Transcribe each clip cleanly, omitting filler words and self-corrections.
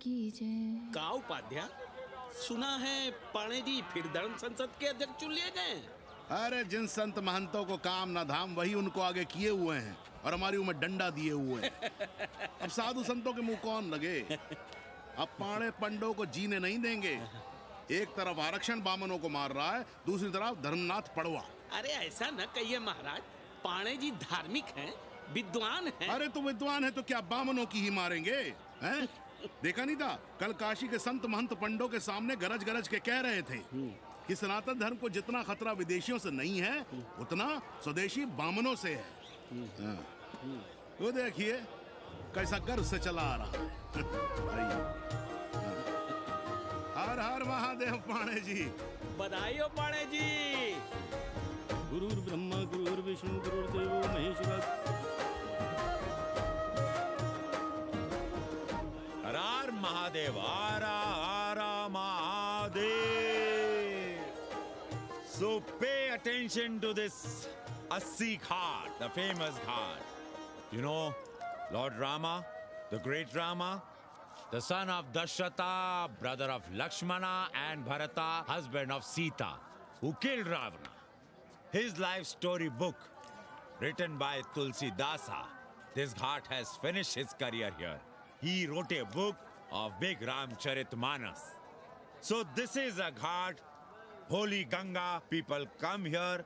की जय। का उपाध्याय, सुना है पाणे जी फिर धर्म संसद के अध्यक्ष चुन लिए गए। अरे जिन संत महंतों को काम ना धाम वही उनको आगे किए हुए हैं और हमारी उम्र डंडा दिए हुए हैं। अब साधु संतों के मुंह कौन लगे। अब पाणे पंडों को जीने नहीं देंगे। एक तरफ आरक्षण बामनों को मार रहा है, दूसरी तरफ धर्मनाथ पड़वा। अरे ऐसा न कहिए महाराज, पाणे जी धार्मिक हैं, विद्वान हैं। अरे तो विद्वान है तो क्या बामनों की ही मारेंगे हैं? देखा नहीं था कल काशी के संत महंत पंडों के सामने गरज गरज के कह रहे थे कि सनातन धर्म को जितना खतरा विदेशियों से नहीं है उतना स्वदेशी बामनों से है। वो देखिए कैसा गर्व से चला आ रहा है। हर हर महादेव पाणे जी। बधाई हो पाणे जी। गुरुर् ब्रह्मा गुरुर्विष्णु गुरुर्देवो महेश्वरः। हर हर महादेव, हर हर Mahadev. So pay attention to this Assi Ghat, the famous ghat. You know, Lord Rama, the great Rama, the son of Dasharatha, brother of Lakshmana and Bharata, husband of Sita, who killed Ravana. His life story book, written by Tulsi Dasa. This ghat has finished his career here. He wrote a book of big Ramcharitmanas. So this is a ghat, holy Ganga. People come here,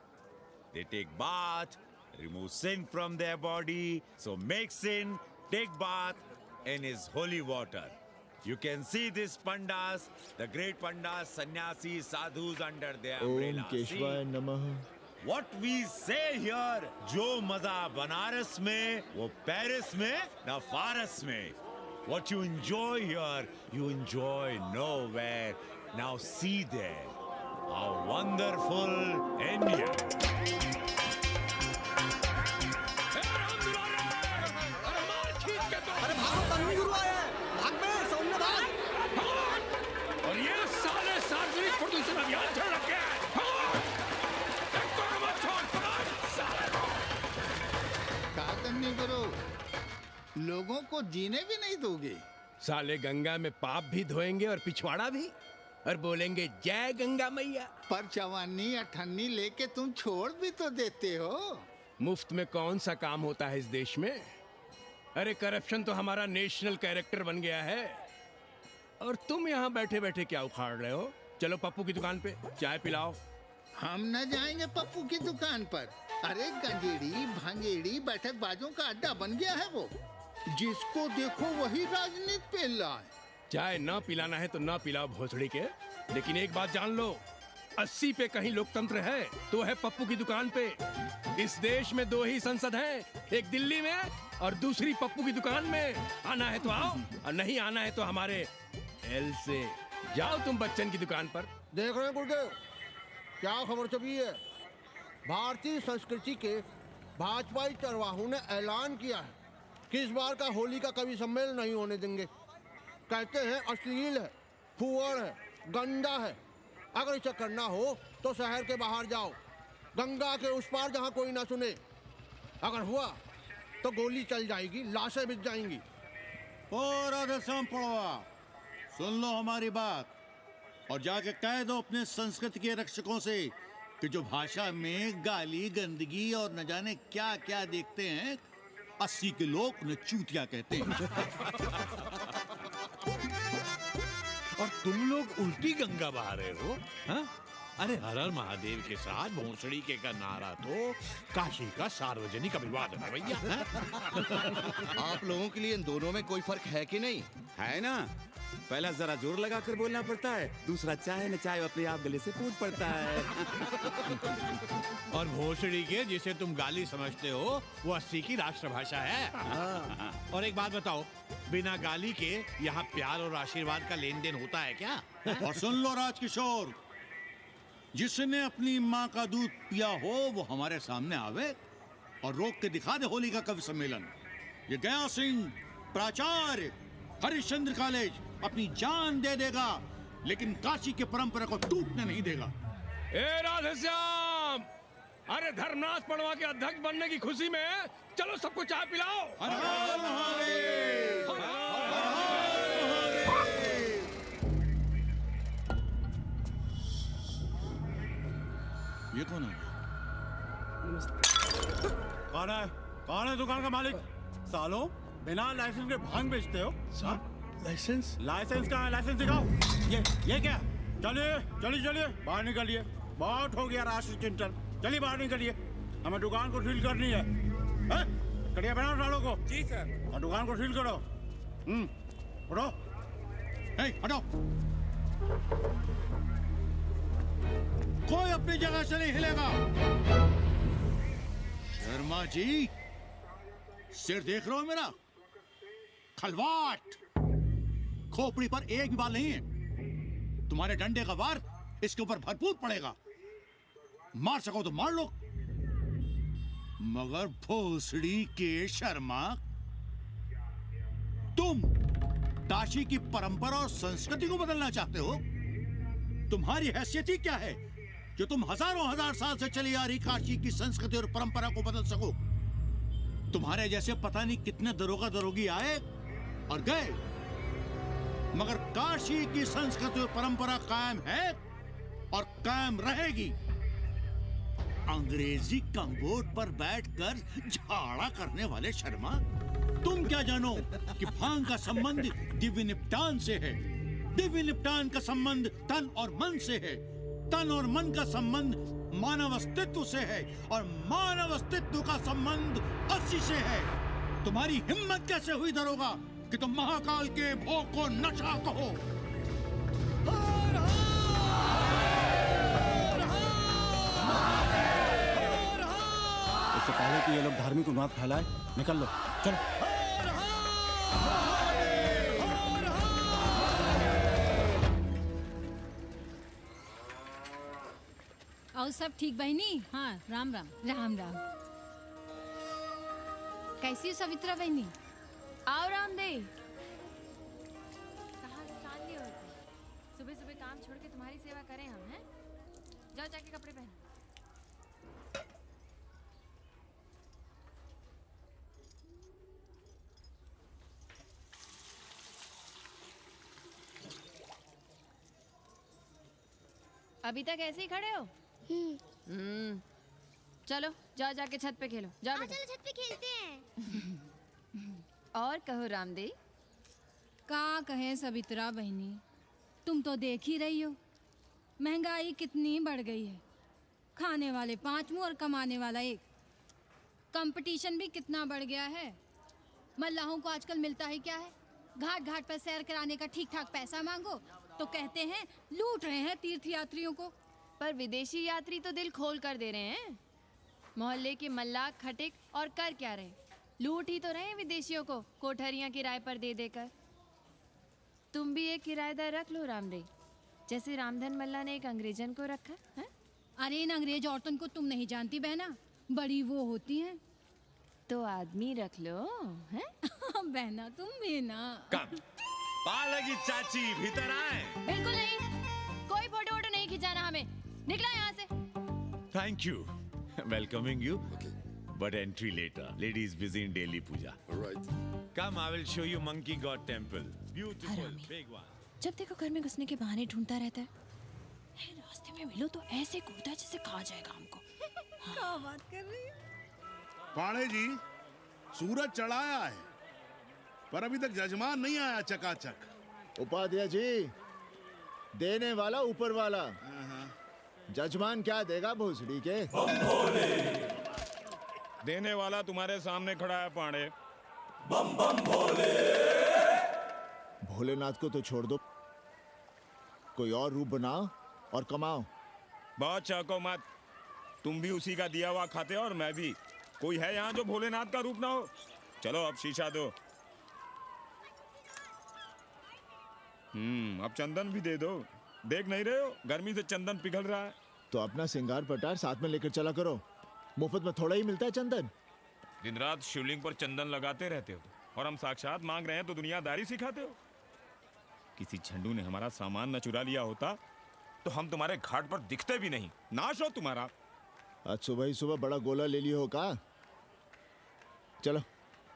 they take bath, remove sin from their body. So make sin, take bath in his holy water. You can see these pandas, the great pandas, sannyasis, sadhus under their umbrella. ओम केशवाय नमः। What we say here, जो मजा बनारस में, वो Paris में, ना फारस में. What you enjoy here, you enjoy nowhere. Now see there, how wonderful India. अरे भागो, तन्वी गुरु आया है। भाग बे, सौम्य भाग। और ये साले सार्वजनिक प्रदूषण अभियान चल रखे हैं। तन्वी गुरु, लोगों को जीने भी नहीं दोगे। साले गंगा में पाप भी धोएंगे और पिछवाड़ा भी, और बोलेंगे जय गंगा मैया। पर चवानी अठन्नी लेके तुम छोड़ भी तो देते हो। मुफ्त में कौन सा काम होता है इस देश में। अरे करप्शन तो हमारा नेशनल कैरेक्टर बन गया है। और तुम यहाँ बैठे बैठे क्या उखाड़ रहे हो। चलो पप्पू की दुकान पे चाय पिलाओ। हम न जाएंगे पप्पू की दुकान पर। अरे गंजेड़ी भांजेड़ी बैठक बाजों का अड्डा बन गया है वो। जिसको देखो वही राजनीति पेल रहा है। चाय न पिलाना है तो न पिलाओ भोसड़ी के, लेकिन एक बात जान लो, 80 पे कहीं लोकतंत्र है तो है पप्पू की दुकान पे। इस देश में 2 ही संसद हैं, एक दिल्ली में और दूसरी पप्पू की दुकान में। आना है तो आओ और नहीं आना है तो हमारे एल से जाओ तुम बच्चन की दुकान पर। देख रहे हैं गुरुदेव, क्या खबर छपी है। भारतीय संस्कृति के भाजपाई चरवाहों ने ऐलान किया है कि इस बार का होली का कवि सम्मेलन नहीं होने देंगे। कहते हैं अश्लील है, फुहड़ है, गंदा है। अगर इसे करना हो तो शहर के बाहर जाओ, गंगा के उस पार जहाँ कोई ना सुने। अगर हुआ तो गोली चल जाएगी, लाशें बिक जाएंगी। और राधेश्याम पड़वा, सुन लो हमारी बात और जाके कह दो अपने संस्कृति के रक्षकों से कि जो भाषा में गाली गंदगी और न जाने क्या क्या देखते हैं, 80 के लोग उन्हें चूतिया कहते हैं। और तुम लोग उल्टी गंगा बहा रहे हो, हाँ? अरे हर हर महादेव के साथ भोंसड़ी के का नारा तो काशी का सार्वजनिक अभिवादन है भैया। आप लोगों के लिए इन दोनों में कोई फर्क है कि नहीं? है ना। पहला जरा जोर लगाकर बोलना पड़ता है, दूसरा चाहे न चाहे अपने आप गले से कूद पड़ता है। और भोसड़ी के जिसे तुम गाली समझते हो वो 80 की राष्ट्रभाषा है। और एक बात बताओ, बिना गाली के यहाँ प्यार और आशीर्वाद का लेन देन होता है क्या? और सुन लो राजकिशोर, जिसने अपनी माँ का दूध पिया हो वो हमारे सामने आवे और रोक के दिखा दे होली का कवि सम्मेलन। ये गया सिंह प्राचार्य हरिश्चंद्र कॉलेज अपनी जान दे देगा, लेकिन काशी के परंपरा को टूटने नहीं देगा। ए राधेश्याम, अरे धर्मनाथ पड़वा के अध्यक्ष बनने की खुशी में चलो सबको चाय पिलाओ। हर हर महादेव। ये कौन है? कौन है दुकान का मालिक? सालों बिना लाइसेंस के भांग बेचते हो? लाइसेंस? लाइसेंस कहाँ है? लाइसेंस दिखाओ। ये क्या? चलिए चलिए चलिए बाहर निकलिए। बहुत हो गया राष्ट्रीय चिंतन। चलिए बाहर निकलिए, हमें दुकान को सील करनी है। कड़िया बनाओ सालों को। जी सर। और दुकान को सील करो। उठो। हटो। कोई अपनी जगह से नहीं हिलेगा। शर्मा जी, सिर देख रहे हो मेरा? खलवाट, खोपड़ी पर एक भी बाल नहीं है। तुम्हारे डंडे का वार इसके ऊपर भरपूर पड़ेगा। मार सको तो मार लो, मगर भोसड़ी के शर्मा, तुम काशी की परंपरा और संस्कृति को बदलना चाहते हो? तुम्हारी हैसियत ही क्या है जो तुम हजारों हजार साल से चली आ रही काशी की संस्कृति और परंपरा को बदल सको? तुम्हारे जैसे पता नहीं कितने दरोगा दरोगी आए और गए, मगर काशी की संस्कृति और परंपरा कायम है और कायम रहेगी। अंग्रेजी कम्बोर्ड पर बैठकर झाड़ा करने वाले शर्मा, तुम क्या जानो कि भांग का संबंध दिव्य निपटान से है। दिव्य निपटान का संबंध तन और मन से है। तन और मन का संबंध मानव अस्तित्व से है और मानव अस्तित्व का संबंध अस्सी से है। तुम्हारी हिम्मत कैसे हुई दरोगा कि तुम महाकाल के भोग को नशा कहो? इससे पहले कि ये लोग धार्मिक उन्माद फैलाए, निकल लो, चलो। और सब ठीक बहनी? हाँ, राम राम। राम राम। कैसी हो सवित्रा बहनी? आओ रामदेव। कहाँ से साल लिए होते? सुबह सुबह काम छोड़ के तुम्हारी सेवा करें हम, हैं? जाओ जाके कपड़े पहनो। अभी तक ऐसे ही खड़े हो? चलो जाओ जाके छत पे खेलो। जाओ बेटा। चलो छत पे खेलते हैं। और कहो रामदेव। का कहे सवित्रा बहनी, तुम तो देख ही रही हो महंगाई कितनी बढ़ गई है। खाने वाले 5 मुंह और कमाने वाला 1। कंपटीशन भी कितना बढ़ गया है। मल्लाहों को आजकल मिलता ही क्या है? घाट घाट पर सैर कराने का ठीक ठाक पैसा मांगो तो कहते हैं लूट रहे हैं तीर्थ यात्रियों को। पर विदेशी यात्री तो दिल खोल कर दे रहे हैं। मोहल्ले के मल्लाह खटिक और कर क्या रहे? लूट ही तो रहे हैं विदेशियों को कोठरियां किराए पर दे देकर। तुम भी एक किराएदार रख लो रामदेव, जैसे रामधन मल्ला ने एक अंग्रेजन को रखा है। अरे इन अंग्रेज औरतों को तुम नहीं जानती बहना, बड़ी वो होती हैं। तो आदमी रख लो, हैं? बहना तुम भी ना। पालगी चाची भीतर आए। बिल्कुल नहीं, कोई फोटो वोटो नहीं खिंचाना हमें। निकलो यहाँ से। Thank you. Welcoming you. But entry later. Ladies busy in daily puja. All right. Come, I will show you Monkey God Temple. Beautiful, big one. जब देखो घर में घुसने के बहाने ढूंढता रहता है। रास्ते में मिलो तो ऐसे कूदता है जैसे खा जाएगा हमको। क्या बात कर रही है? पाणे जी, सूरज चढ़ाया है पर अभी तक जजमान नहीं आया चकाचक। उपाध्याय जी, देने वाला ऊपर वाला। जजमान क्या देगा भोसड़ी के? देने वाला तुम्हारे सामने खड़ा है पांडे। बम बम भोले। भोलेनाथ को तो छोड़ दो, कोई और रूप बनाओ और कमाओ। बहुत चाको मत, तुम भी उसी का दिया हुआ खाते हो और मैं भी। कोई है यहाँ जो भोलेनाथ का रूप ना हो? चलो अब शीशा दो। अब चंदन भी दे दो। देख नहीं रहे हो गर्मी से चंदन पिघल रहा है। तो अपना सिंगार पटार साथ में लेकर चला करो, मुफ्त में थोड़ा ही मिलता है चंदन। दिन रात शिवलिंग पर चंदन लगाते रहते हो और हम साक्षात मांग रहे हैं तो दुनियादारी सिखाते हो। किसी झंडू ने हमारा सामान न चुरा लिया होता तो हम तुम्हारे घाट पर दिखते भी नहीं। नाश हो तुम्हारा। आज सुबह ही सुबह बड़ा गोला ले लियो हो का? चलो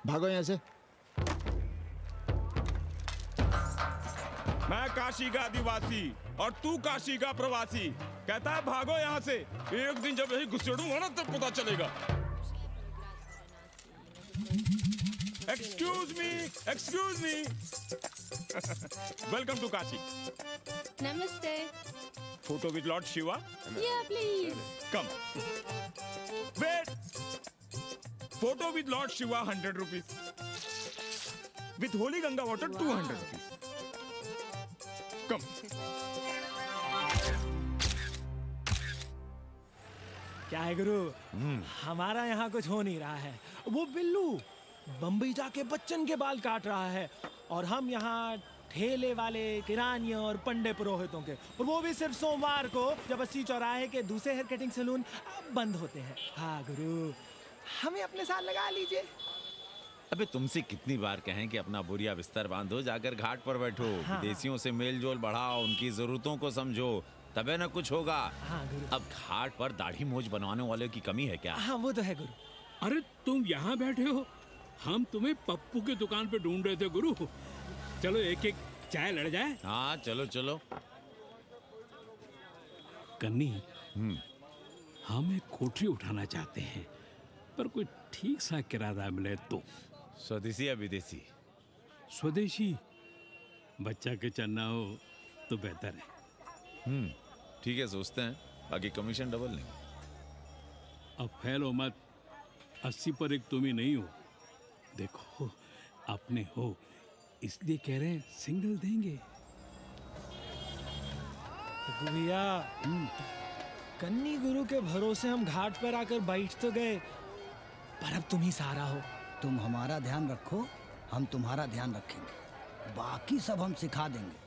भागो यहाँ से। मैं काशी का आदिवासी और तू काशी का प्रवासी। कहता है भागो यहाँ से। एक दिन जब यही घुसेड़ूंगा ना तब पता चलेगा। Excuse me welcome to Kashi. नमस्ते। Photo with Lord Shiva. Yeah, please. Come wait. Photo with Lord Shiva 100 rupees, with holy Ganga water 200 rupees. Come. क्या है गुरु, हमारा यहाँ कुछ हो नहीं रहा है। वो बिल्लू बम्बई जाके बच्चन के बाल काट रहा है और हम यहाँ ठेले वाले, किरानियों और पंडे पुरोहितों के, और वो भी सिर्फ सोमवार को, जब 80 चौराहे के दूसरे हेयर कटिंग सैलून बंद होते हैं। हाँ गुरु, हमें अपने साथ लगा लीजिए। अबे तुमसे कितनी बार कहें कि अपना बोरिया बिस्तर बांधो, जाकर घाट पर बैठो। हाँ। विदेशियों से मेल जोल बढ़ाओ, उनकी जरूरतों को समझो, तबे न कुछ होगा। हाँ गुरु। अब घाट पर दाढ़ी मूंछ बनवाने वाले की कमी है क्या? हाँ वो तो है गुरु। अरे तुम यहाँ बैठे हो, हम तुम्हें पप्पू की दुकान पे ढूंढ रहे थे गुरु। चलो एक एक चाय लड़ जाए। हाँ चलो चलो। कन्नी, हम एक कोठरी उठाना चाहते हैं, पर कोई ठीक सा किराया मिले तो। स्वदेशी या विदेशी? स्वदेशी। बच्चा के चन्ना हो तो बेहतर है। ठीक है, सोचते हैं, बाकी कमीशन डबल लेंगे। अब फैलो मत, 80 पर एक तुम ही नहीं हो। देखो अपने हो, इसलिए कह रहे हैं सिंगल देंगे। भैया, कन्नी गुरु के भरोसे हम घाट पर आकर बैठ तो गए, पर अब तुम ही सहारा हो। तुम हमारा ध्यान रखो, हम तुम्हारा ध्यान रखेंगे, बाकी सब हम सिखा देंगे।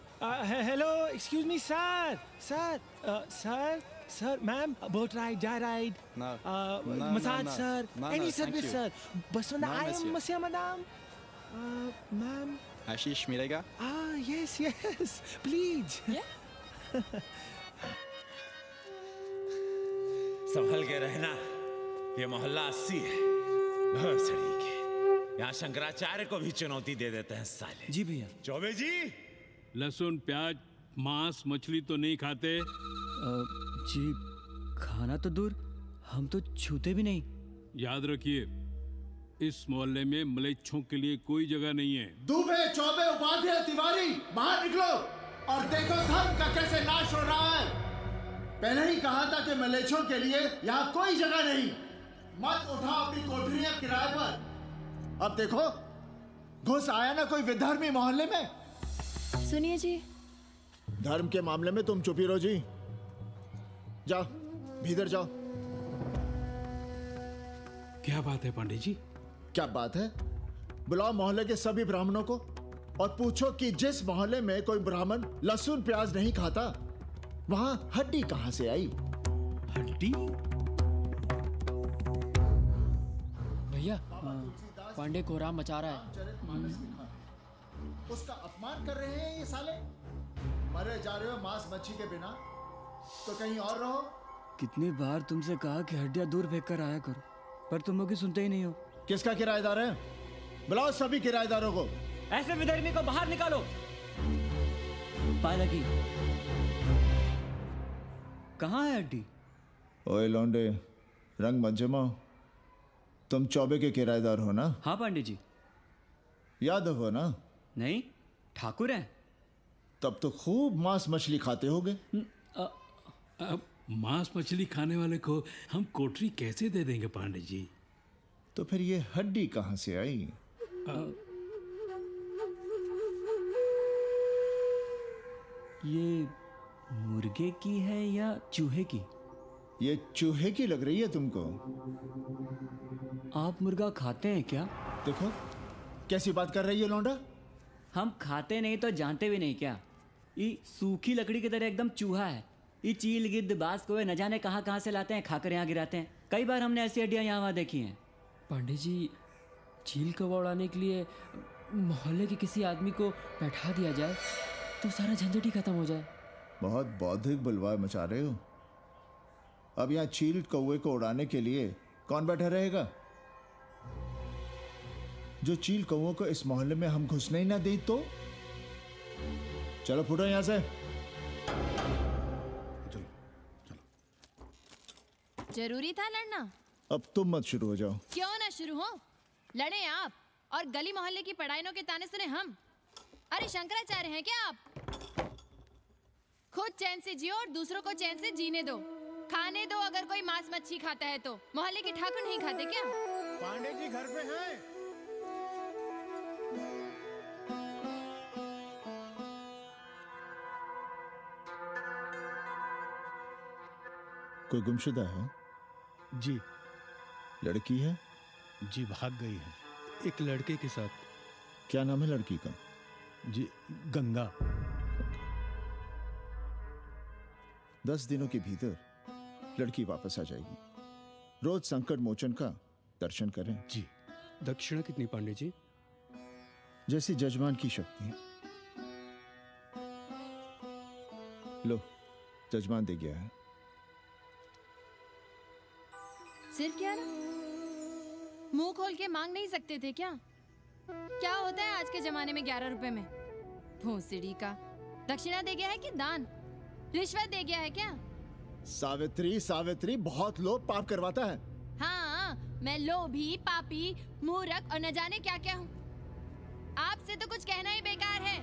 Hello, excuse me sir, sir, ma'am, boat ride, जा ride, massage sir, any service sir, बस आई एम मसिया मैडम, मैम। आशीष मिलेगा? Yes, please. संभल के रहना, ये मोहल्ला 80 है। भोसड़ी के यहाँ शंकराचार्य को भी चुनौती दे देते हैं साले। जी भैया। चौबे जी, लहसुन, प्याज, मांस, मछली तो नहीं खाते? जी खाना तो दूर, हम तो छूते भी नहीं। याद रखिए, इस मोहल्ले में मलेच्छों के लिए कोई जगह नहीं है। दुबे, चौबे, उपाध्याय, तिवारी, बाहर निकलो और देखो धर्म का कैसे नाश हो रहा है। पहले ही कहा था कि मलेच्छों के लिए यहाँ कोई जगह नहीं। मत उठाओ अपनी कोठरियां किराए पर। अब देखो, घुस आया ना कोई विधर्मी मोहल्ले में। सुनिए जी, धर्म के मामले में तुम चुप ही रहो जी। जाओ, भीतर जाओ। क्या बात है पंडित जी? क्या बात है? बुलाओ मोहल्ले के सभी ब्राह्मणों को और पूछो कि जिस मोहल्ले में कोई ब्राह्मण लहसुन प्याज नहीं खाता, वहां हड्डी कहां से आई? हड्डी? भैया, पांडे कोहराम मचा रहा है। उसका अपमान कर रहे हैं ये साले। मरे जा रहे हो मांस मच्छी के बिना, तो कहीं और रहो। कितनी बार तुमसे कहा कि हड्डियां दूर फेंक कर आया करो, पर तुम लोग सुनते ही नहीं हो। किसका किराएदार है? बुलाओ सभी किराएदारों को। ऐसे विधर्मी को बाहर निकालो। पालकी, कहाँ है हड्डी? ओए लौंडे, रंग मत जमाओ। तुम चौबे के किराएदार हो ना? हाँ पंडित जी। यादव हो ना? नहीं, ठाकुर हैं। तब तो खूब मांस मछली खाते होगे। अब मांस मछली खाने वाले को हम कोठरी कैसे दे देंगे पांडे जी? तो फिर ये हड्डी कहां से आई? ये मुर्गे की है या चूहे की? ये चूहे की लग रही है तुमको। आप मुर्गा खाते हैं क्या? देखो कैसी बात कर रही है लौंडा। हम खाते नहीं तो जानते भी नहीं क्या? ये सूखी लकड़ी की तरह एकदम चूहा है। ये चील, गिद्ध, बाज को न जाने कहाँ से लाते हैं, खाकर यहाँ गिराते हैं। कई बार हमने ऐसी हड्डियाँ यहाँ वहाँ देखी हैं। पांडे जी, चील कौवा उड़ाने के लिए मोहल्ले के किसी आदमी को बैठा दिया जाए तो सारा झंझट ही खत्म हो जाए। बहुत बौद्धिक बुलवा मचा रहे हो। अब यहाँ चील कौवे को उड़ाने के लिए कौन बैठा रहेगा? जो चील कौवों को इस मोहल्ले में हम घुसने ही ना दें तो? चलो फुटो यहाँ से। चलो चलो। जरूरी था लड़ना? अब तुम मत शुरू हो जाओ। क्यों ना शुरू हो? लड़े आप और गली मोहल्ले की पढ़ाइयों के ताने सुने हम। अरे शंकराचार्य हैं क्या आप? खुद चैन से जियो और दूसरों को चैन से जीने दो। खाने दो अगर कोई मांस मच्छी खाता है तो। मोहल्ले के ठाकुर नहीं खाते क्या? पांडे जी घर पे हैं? कोई गुमशुदा है? जी। लड़की है? जी भाग गई है एक लड़के के साथ। क्या नाम है लड़की का? जी गंगा। 10 दिनों के भीतर लड़की वापस आ जाएगी। रोज संकट मोचन का दर्शन करें। जी। दक्षिणा कितनी पांडे जी? जैसी जजमान की शक्ति। लो, जजमान दे गया है। सिर्फ क्या ना? मुंह खोल के मांग नहीं सकते थे क्या? क्या होता है आज के जमाने में 11 रुपए में? भोसड़ी का। दक्षिणा दे गया है कि दान? रिश्वत दे गया है क्या? सावित्री, सावित्री बहुत लोभ पाप करवाता है। हाँ, मैं लोभी, पापी, मूर्ख और न जाने क्या क्या हूँ। आपसे तो कुछ कहना ही बेकार है।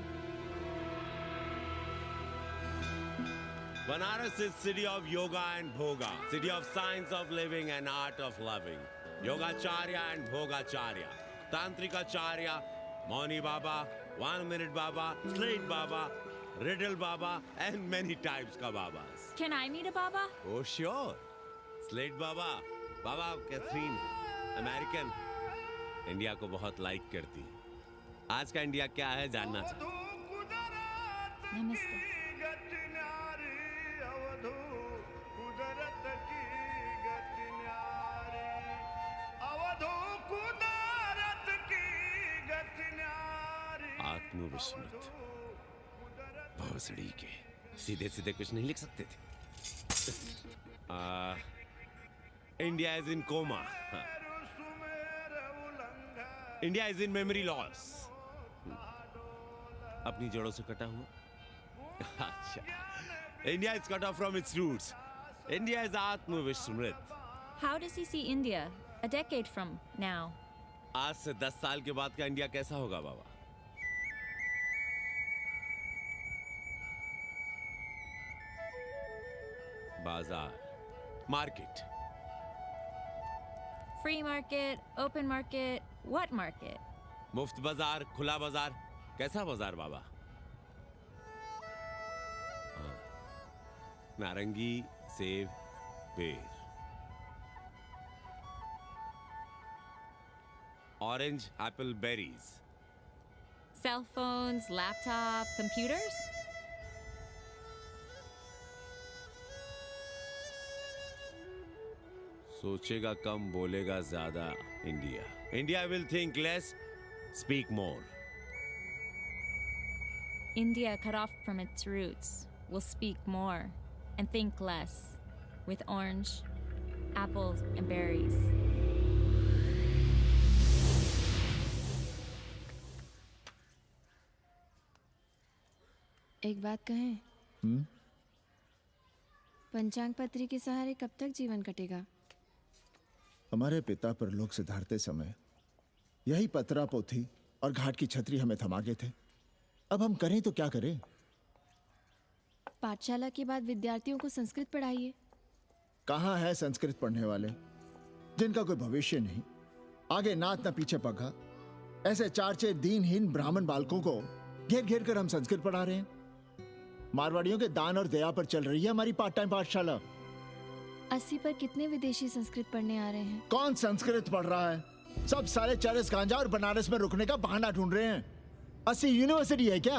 Banaras is city of yoga and bhoga, city of science of living and art of loving. Yogacharya and Bhogacharya, Tantrikacharya, Mauni Baba, 1 Minute Baba, Slate Baba, Riddle Baba, and many types ka Babas. Can I meet a Baba? Oh sure, Slate Baba, Baba Catherine, American, India को बहुत like करती है। आज का India क्या है जानना चाहती हूँ। नमस्ते। आत्मविस्मृत भोसड़ी के सीधे सीधे कुछ नहीं लिख सकते थे। India is in coma. India is in memory loss. अपनी जड़ों से कटा हुआ। अच्छा, India is cut off from its roots. India is आत्मविस्मृत। How does he see India a decade from now? आज से 10 साल के बाद का इंडिया कैसा होगा बाबा? बाजार, market. Free market, open market, what market? मुफ्त बाजार, खुला बाजार, कैसा बाजार बाबा? हाँ, नारंगी, सेब, बेर। Orange, apple, berries. Cell phones, laptop, computers? सोचेगा कम, बोलेगा ज्यादा। India, India will think less, speak more. India, cut off from its roots, will speak more and think less, with orange, apples, and berries. एक बात कहें? पंचांग पत्री के सहारे कब तक जीवन कटेगा? हमारे पिता परलोक से धारते समय यही पतरा पोथी और घाट की छतरी हमें थमा गए थे। अब हम करें तो क्या करें? पाठशाला के बाद विद्यार्थियों को संस्कृत पढ़ाइए। कहाँ है संस्कृत पढ़ने वाले जिनका कोई भविष्य नहीं, आगे नात न पीछे पगा। ऐसे 4 दीनहीन ब्राह्मण बालकों को घेर घेर कर हम संस्कृत पढ़ा रहे हैं। मारवाड़ियों के दान और दया पर चल रही है हमारी पार्ट टाइम पाठशाला। 80 पर कितने विदेशी संस्कृत पढ़ने आ रहे हैं? कौन संस्कृत पढ़ रहा है? सब सारे चरस गांजा और बनारस में रुकने का बहाना ढूंढ रहे हैं। 80 यूनिवर्सिटी है क्या?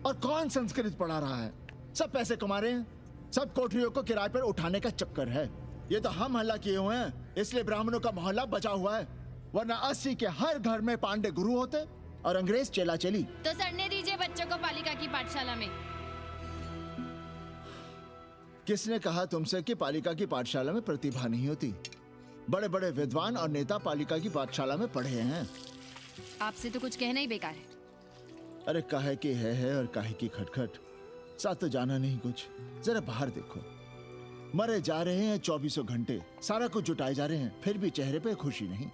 और कौन संस्कृत पढ़ा रहा है? सब पैसे कमा रहे हैं। सब कोठरियों को किराए पर उठाने का चक्कर है। ये तो हम हल्ला किए हुए हैं, इसलिए ब्राह्मणों का मोहल्ला बचा हुआ है। वरना 80 के हर घर में पांडे गुरु होते और अंग्रेज चेला चली। तो सड़ने दीजिए बच्चों को पालिका की पाठशाला में। किसने कहा तुमसे कि पालिका की पाठशाला में प्रतिभा नहीं होती? बड़े बड़े विद्वान और नेता पालिका की पाठशाला में पढ़े हैं। आपसे तो कुछ कहना ही बेकार है। अरे काहे की है और काहे की खटखट, साथ तो जाना नहीं कुछ। जरा बाहर देखो, मरे जा रहे हैं 2400 घंटे, सारा कुछ जुटाए जा रहे हैं, फिर भी चेहरे पे खुशी नहीं।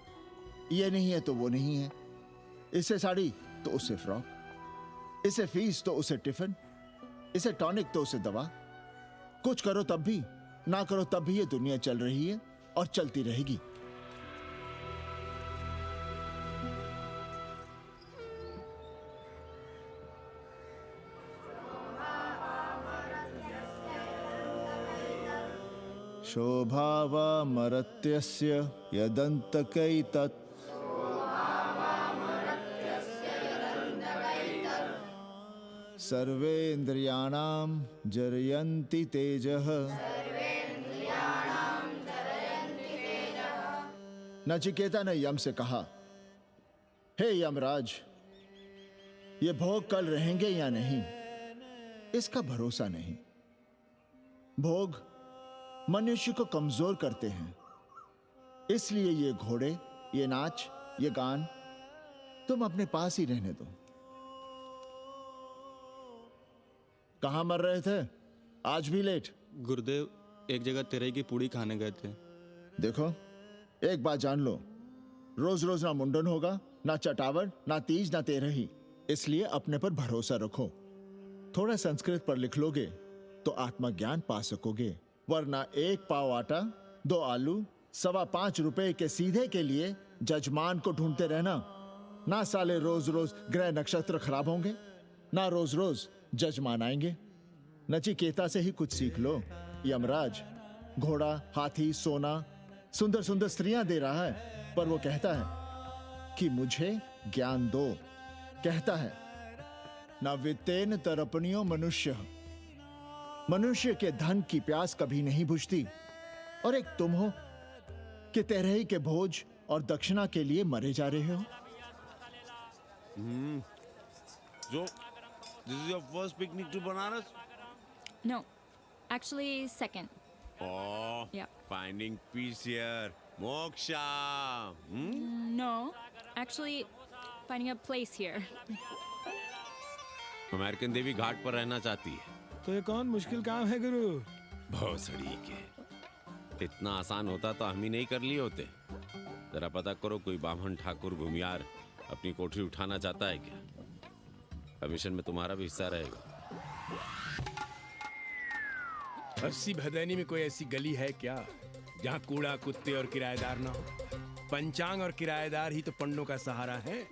ये नहीं है तो वो नहीं है, इसे साड़ी तो उसे फ्रॉक, इसे फीस तो उसे टिफिन, इसे टॉनिक तो उसे दवा। कुछ करो तब भी, ना करो तब भी ये दुनिया चल रही है और चलती रहेगी। शोभावामरत्यस्य यदन्तकैतत् सर्वेन्द्रियाणां जरयन्ति तेजः। नचिकेता ने यम से कहा, हे यमराज, ये भोग कल रहेंगे या नहीं, इसका भरोसा नहीं। भोग मनुष्य को कमजोर करते हैं, इसलिए ये घोड़े, ये नाच, ये गान तुम अपने पास ही रहने दो। कहां मर रहे थे? आज भी लेट? गुरुदेव, एक जगह तेरई की पूड़ी खाने गए थे। देखो, एक बात जान लो, रोज रोज ना मुंडन होगा, ना चटावट, ना तीज, ना तेरही। इसलिए अपने पर भरोसा रखो। थोड़ा संस्कृत पर लिख लोगे तो आत्मज्ञान पा सकोगे, वरना 1 पाव आटा, 2 आलू, 5.25 रुपए के सीधे के लिए जजमान को ढूंढते रहना। ना साले रोज रोज ग्रह नक्षत्र खराब होंगे, ना रोज रोज जजमान आएंगे। नचिकेता से ही कुछ सीख लो। यमराज घोड़ा, हाथी, सोना, सुंदर सुंदर स्त्रियां दे रहा है, पर वो कहता है कि मुझे ज्ञान दो। कहता है, ना वित्तेन तरपणियो मनुष्य, मनुष्य के धन की प्यास कभी नहीं बुझती। और एक तुम हो कि तेरही के भोज और दक्षिणा के लिए मरे जा रहे हो। So, this is your first picnic to Banaras? No, actually second. Oh, Yeah. finding peace here. Moksha. No, actually finding a place here. American देवी घाट पर रहना चाहती है। तो ये कौन मुश्किल काम है गुरु? भौसड़ी के, इतना आसान होता तो हम ही नहीं कर लिए होते। जरा पता करो, कोई बामन ठाकुर भूमियार अपनी कोठरी उठाना चाहता है क्या? कमीशन में तुम्हारा भी हिस्सा रहेगा। 80 भदैनी में कोई ऐसी गली है क्या जहाँ कूड़ा, कुत्ते और किराएदार ना हो? पंचांग और किराएदार ही तो पंडों का सहारा है।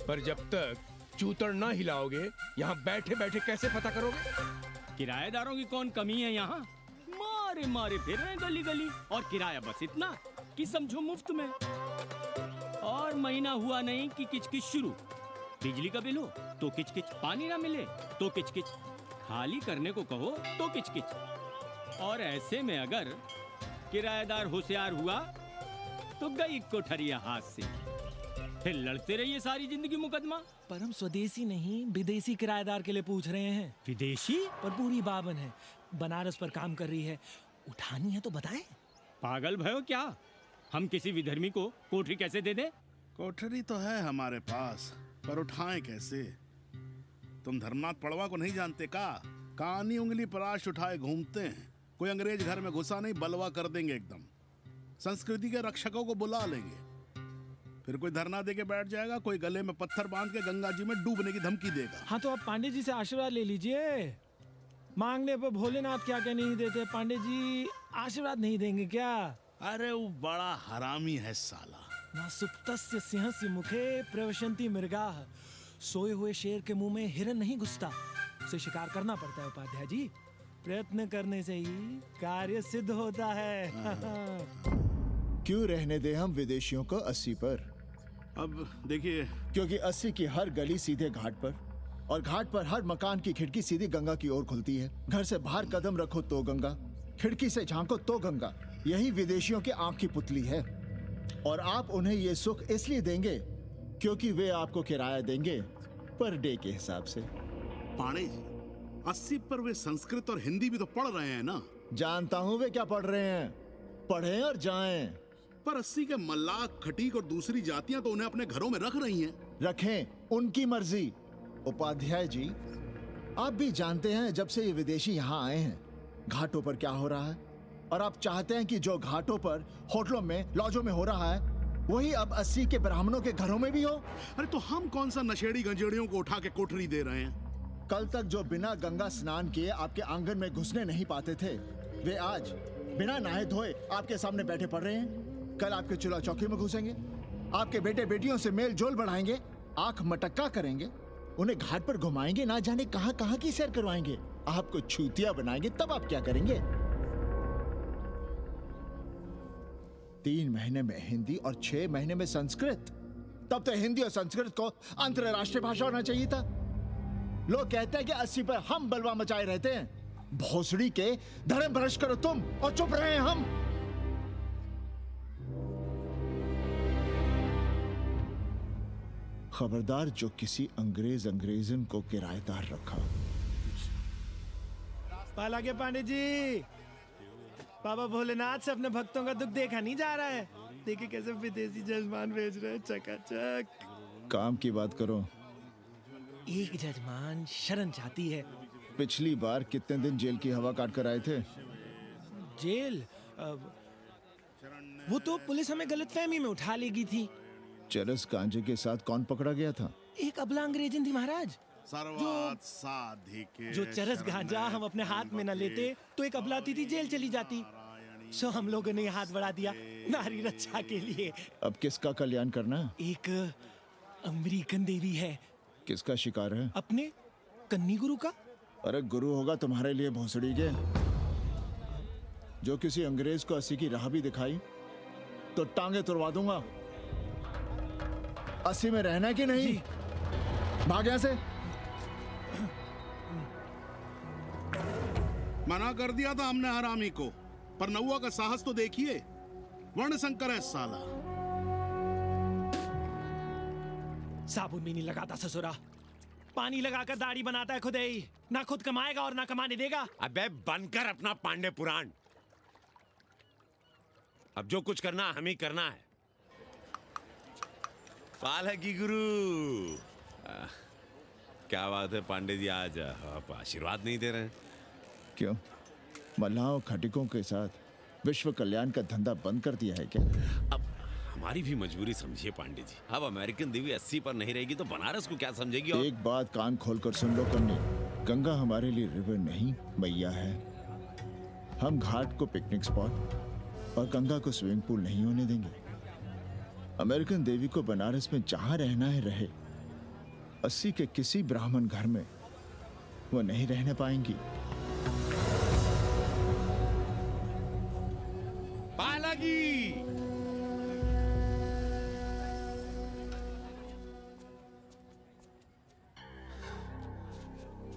पर जब तक चूतड़ ना हिलाओगे, यहाँ बैठे बैठे कैसे पता करोगे? किराएदारों की कौन कमी है यहाँ? मारे मारे फिर रहे गली गली, और किराया बस इतना कि समझो मुफ्त में। और महीना हुआ नहीं कि किचकिच शुरू। बिजली का बिल हो तो किचकिच, पानी ना मिले तो किचकिच, खाली करने को कहो तो किचकिच। और ऐसे में अगर किराएदार होशियार हुआ तो गई कोठरिया हाथ से, फिर लड़ते रहिए सारी जिंदगी मुकदमा। पर हम स्वदेशी नहीं, विदेशी किराएदार के लिए पूछ रहे हैं। विदेशी? पर पूरी बावन है, बनारस पर काम कर रही है, उठानी है तो बताएं। पागल भयो क्या? हम किसी विधर्मी को कोठरी कैसे दे दें? कोठरी तो है हमारे पास, पर उठाएं कैसे? तुम धर्मनाथ पड़वा को नहीं जानते का? कानी उंगली पराश उठाए घूमते हैं। कोई अंग्रेज घर में घुसा नहीं, बलवा कर देंगे एकदम। संस्कृति के रक्षकों को बुला लेंगे, फिर कोई धरना दे के बैठ जाएगा, कोई गले में पत्थर बांध के गंगा जी में डूबने की धमकी देगा। हाँ तो आप पांडे जी से आशीर्वाद ले लीजिए। मांगने पर भोलेनाथ क्या क्या नहीं देते, पांडे जी आशीर्वाद नहीं देंगे क्या? अरे वो बड़ा हरामी है साला। ना सुप्तस्य सिंहस्य मुखे प्रवशन्ति मृगाः। सोए हुए शेर के मुंह में हिरन नहीं घुसता, उसे शिकार करना पड़ता है उपाध्याय जी। प्रयत्न करने से ही कार्य सिद्ध होता है। क्यों रहने दे हम विदेशियों को 80 पर? अब देखिए, क्योंकि 80 की हर गली सीधे घाट पर, और घाट पर हर मकान की खिड़की सीधी गंगा की ओर खुलती है। घर से बाहर कदम रखो तो गंगा, खिड़की से झांको तो गंगा। यही विदेशियों की आंख की पुतली है। और आप उन्हें ये सुख इसलिए देंगे क्योंकि वे आपको किराया देंगे पर डे के हिसाब से। पाणे जी, 80 पर वे संस्कृत और हिंदी भी तो पढ़ रहे हैं ना? जानता हूँ वे क्या पढ़ रहे हैं, पढ़ें और जाएं। पर 80 के मल्लाक, खटीक और दूसरी जातियां तो उन्हें अपने घरों में रख रही हैं। रखें, उनकी मर्जी। उपाध्याय जी, आप भी जानते हैं जब से ये विदेशी यहाँ आए हैं घाटों पर क्या हो रहा है। और आप चाहते हैं कि जो घाटों पर, होटलों में, लॉजों में हो रहा है, वही अब 80 के ब्राह्मणों के घरों में भी हो? अरे तो हम कौन सा नशेड़ी गंजेड़ियों को उठा के कोठरी दे रहे हैं? कल तक जो बिना गंगा स्नान किए आपके आंगन में घुसने नहीं पाते थे, वे आज बिना नहाए धोए आपके सामने बैठे पड़ रहे हैं। कल आपके चूल्हा चौकी में घुसेंगे, आपके बेटे बेटियों से मेल जोल बढ़ाएंगे, आंख मटक्का करेंगे, उन्हें घाट पर घुमाएंगे, ना जाने कहां कहां की सैर करवाएंगे, आपको छूतिया बनाएंगे। तब आप क्या करेंगे? 3 महीने में हिंदी और 6 महीने में संस्कृत। तब तो हिंदी और संस्कृत को अंतरराष्ट्रीय भाषा होना चाहिए था। लोग कहते हैं कि 80 पर हम बलवा मचाए रहते हैं। भोसड़ी के, धर्म भ्रष्ट करो तुम और चुप रहे हम। खबरदार जो किसी अंग्रेजन को किराएदार रखा। पाला के पांडे जी, बाबा भोलेनाथ से अपने भक्तों का दुख देखा नहीं जा रहा है। देखिए कैसे विदेशी जजमान भेज रहे हैं, चकाचक। काम की बात करो। एक जजमान शरण चाहती है। पिछली बार कितने दिन जेल की हवा काट कर आए थे? जेल? वो तो पुलिस हमें गलतफहमी में उठा लेगी थी। चरस गांजे के साथ कौन पकड़ा गया था? एक अबला अंग्रेजन थी महाराज। जो चरस गांजा हम अपने हाथ में न लेते तो एक अबलाती थी जेल चली जाती। सो हम लोगों ने हाथ बढ़ा दिया नारी रक्षा के लिए। अब किसका कल्याण करना? एक अमेरिकन देवी है। किसका शिकार है? अपने कन्नी गुरु का। अरे गुरु होगा तुम्हारे लिए भोसड़ी के। जो किसी अंग्रेज को 80 की राह भी दिखाई तो टांगे तुड़वा दूंगा। 80 में रहना कि नहीं? भाग यहां से। मना कर दिया था हमने हरामी को, पर नौआ का साहस तो देखिए। वर्ण संकर है साला। साबुन भी नहीं लगाता ससुरा, पानी लगाकर दाढ़ी बनाता है खुद ही। ना खुद कमाएगा और ना कमाने देगा। अबे बनकर अपना पांडे पुराण। अब जो कुछ करना हम ही करना है। पालकी गुरु। क्या बात है पांडे जी, आज आप आशीर्वाद नहीं दे रहे हैं? क्यों? मल्लाहों खटिकों के साथ विश्व कल्याण का धंधा बंद कर दिया है क्या? अब हमारी भी मजबूरी समझिए पांडे जी। अब अमेरिकन देवी 80 पर नहीं रहेगी तो बनारस को क्या समझेगी? और एक बात कान खोलकर सुन लो कन्नी, गंगा हमारे लिए रिवर नहीं मैया है। हम घाट को पिकनिक स्पॉट और गंगा को स्विमिंग पूल नहीं होने देंगे। अमेरिकन देवी को बनारस में जहां रहना है रहे। 80 के किसी ब्राह्मण घर में वो नहीं रहने पाएंगी। पालकी!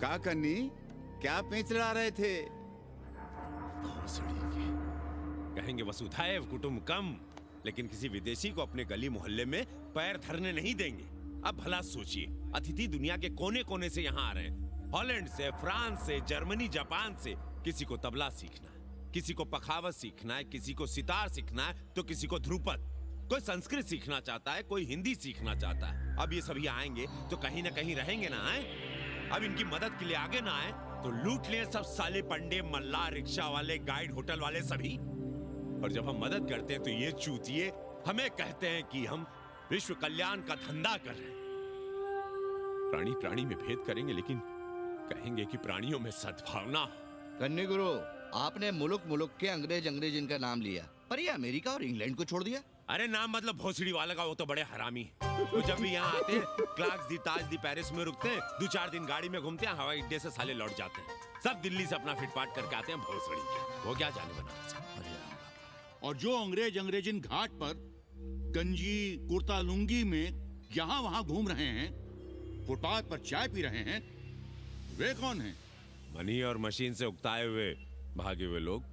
का कन्नी, क्या पेंच लड़ा रहे थे? कहेंगे वसुधैव कुटुंबकम, लेकिन किसी विदेशी को अपने गली मोहल्ले में पैर धरने नहीं देंगे। अब भला सोचिए, अतिथि दुनिया के कोने कोने से यहाँ आ रहे हैं। हॉलैंड से, फ्रांस से, जर्मनी, जापान से। किसी को तबला सीखना है, किसी को पखावत सीखना है, किसी को सितार सीखना है, तो किसी को ध्रुपद। कोई संस्कृत सीखना चाहता है, कोई हिंदी सीखना चाहता है। अब ये सभी आएंगे तो कहीं ना कहीं रहेंगे ना। आए अब इनकी मदद के लिए आगे ना आए तो लूट ले सब साले पंडे, मल्ला, रिक्शा वाले, गाइड, होटल वाले सभी। और जब हम मदद करते हैं तो ये चूतिए हमें कहते हैं कि हम विश्व कल्याण का धंधा कर रहे हैं। प्राणी प्राणी में भेद करेंगे, लेकिन कहेंगे कि प्राणियों में सद्भावना हो। कन्नी गुरु, आपने मुल्क मुल्क के अंग्रेज इनका नाम लिया, पर ये अमेरिका और इंग्लैंड को छोड़ दिया। अरे नाम मतलब भोसड़ी वाला का, वो तो बड़े हरामी है। वो जब भी यहाँ आते हैं क्लार्क्स दी, ताज दी, पेरिस में रुकते हैं, 2-4 दिन गाड़ी में घूमते हैं, हवाई अड्डे से साले लौट जाते हैं। सब दिल्ली से अपना फिटपाट करके आते हैं भोसड़ी के। वो क्या जाने बनारस। और जो अंग्रेजिन घाट पर गंजी कुर्ता लुंगी में यहाँ वहाँ घूम रहे हैं, फुटपाथ पर चाय पी रहे हैं, वे कौन हैं? मनी और मशीन से उकताए हुए भागे हुए लोग।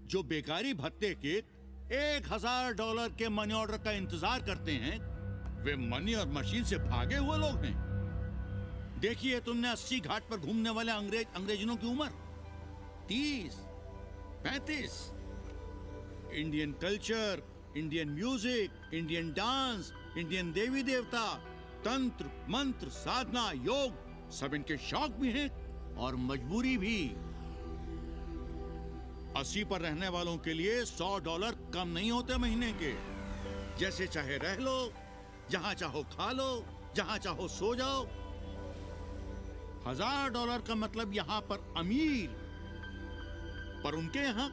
जो बेकारी भत्ते के $1000 के मनी ऑर्डर का इंतजार करते हैं, वे मनी और मशीन से भागे हुए लोग हैं। देखिए तुमने 80 घाट पर घूमने वाले अंग्रेजनों की उम्र 30-35। Indian culture, Indian music, Indian dance, Indian देवी देवता, तंत्र मंत्र, साधना, योग, सब इनके शौक भी हैं और मजबूरी भी। 80 पर रहने वालों के लिए $100 कम नहीं होते महीने के। जैसे चाहे रह लो, जहां चाहो खा लो, जहां चाहो सो जाओ। $1000 का मतलब यहां पर अमीर, पर उनके यहां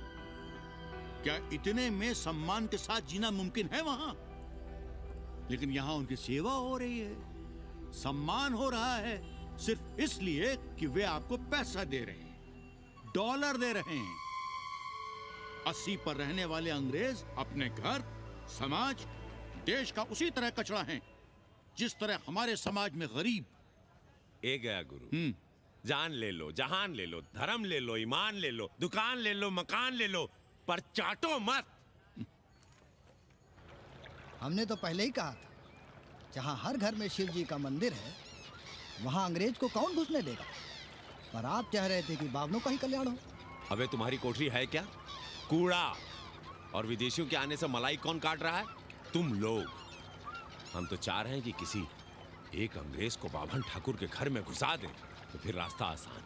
क्या इतने में सम्मान के साथ जीना मुमकिन है वहां? लेकिन यहां उनकी सेवा हो रही है, सम्मान हो रहा है, सिर्फ इसलिए कि वे आपको पैसा दे रहे हैं, डॉलर दे रहे हैं। 80 पर रहने वाले अंग्रेज अपने घर, समाज, देश का उसी तरह कचरा हैं, जिस तरह हमारे समाज में गरीब। ए गया गुरु, जान ले लो, जहान ले लो, धर्म ले लो, ईमान ले लो, दुकान ले लो, मकान ले लो, पर चाटो मत। हमने तो पहले ही कहा था, जहाँ हर घर में शिव जी का मंदिर है, वहाँ अंग्रेज को कौन घुसने देगा। पर आप चाह रहे थे कि बावनों का ही कल्याण हो। अबे तुम्हारी कोठरी है क्या? कूड़ा। और विदेशियों के आने से मलाई कौन काट रहा है? तुम लोग। हम तो चाह रहे हैं कि किसी एक अंग्रेज को बाभन ठाकुर के घर में घुसा दें, तो फिर रास्ता आसान।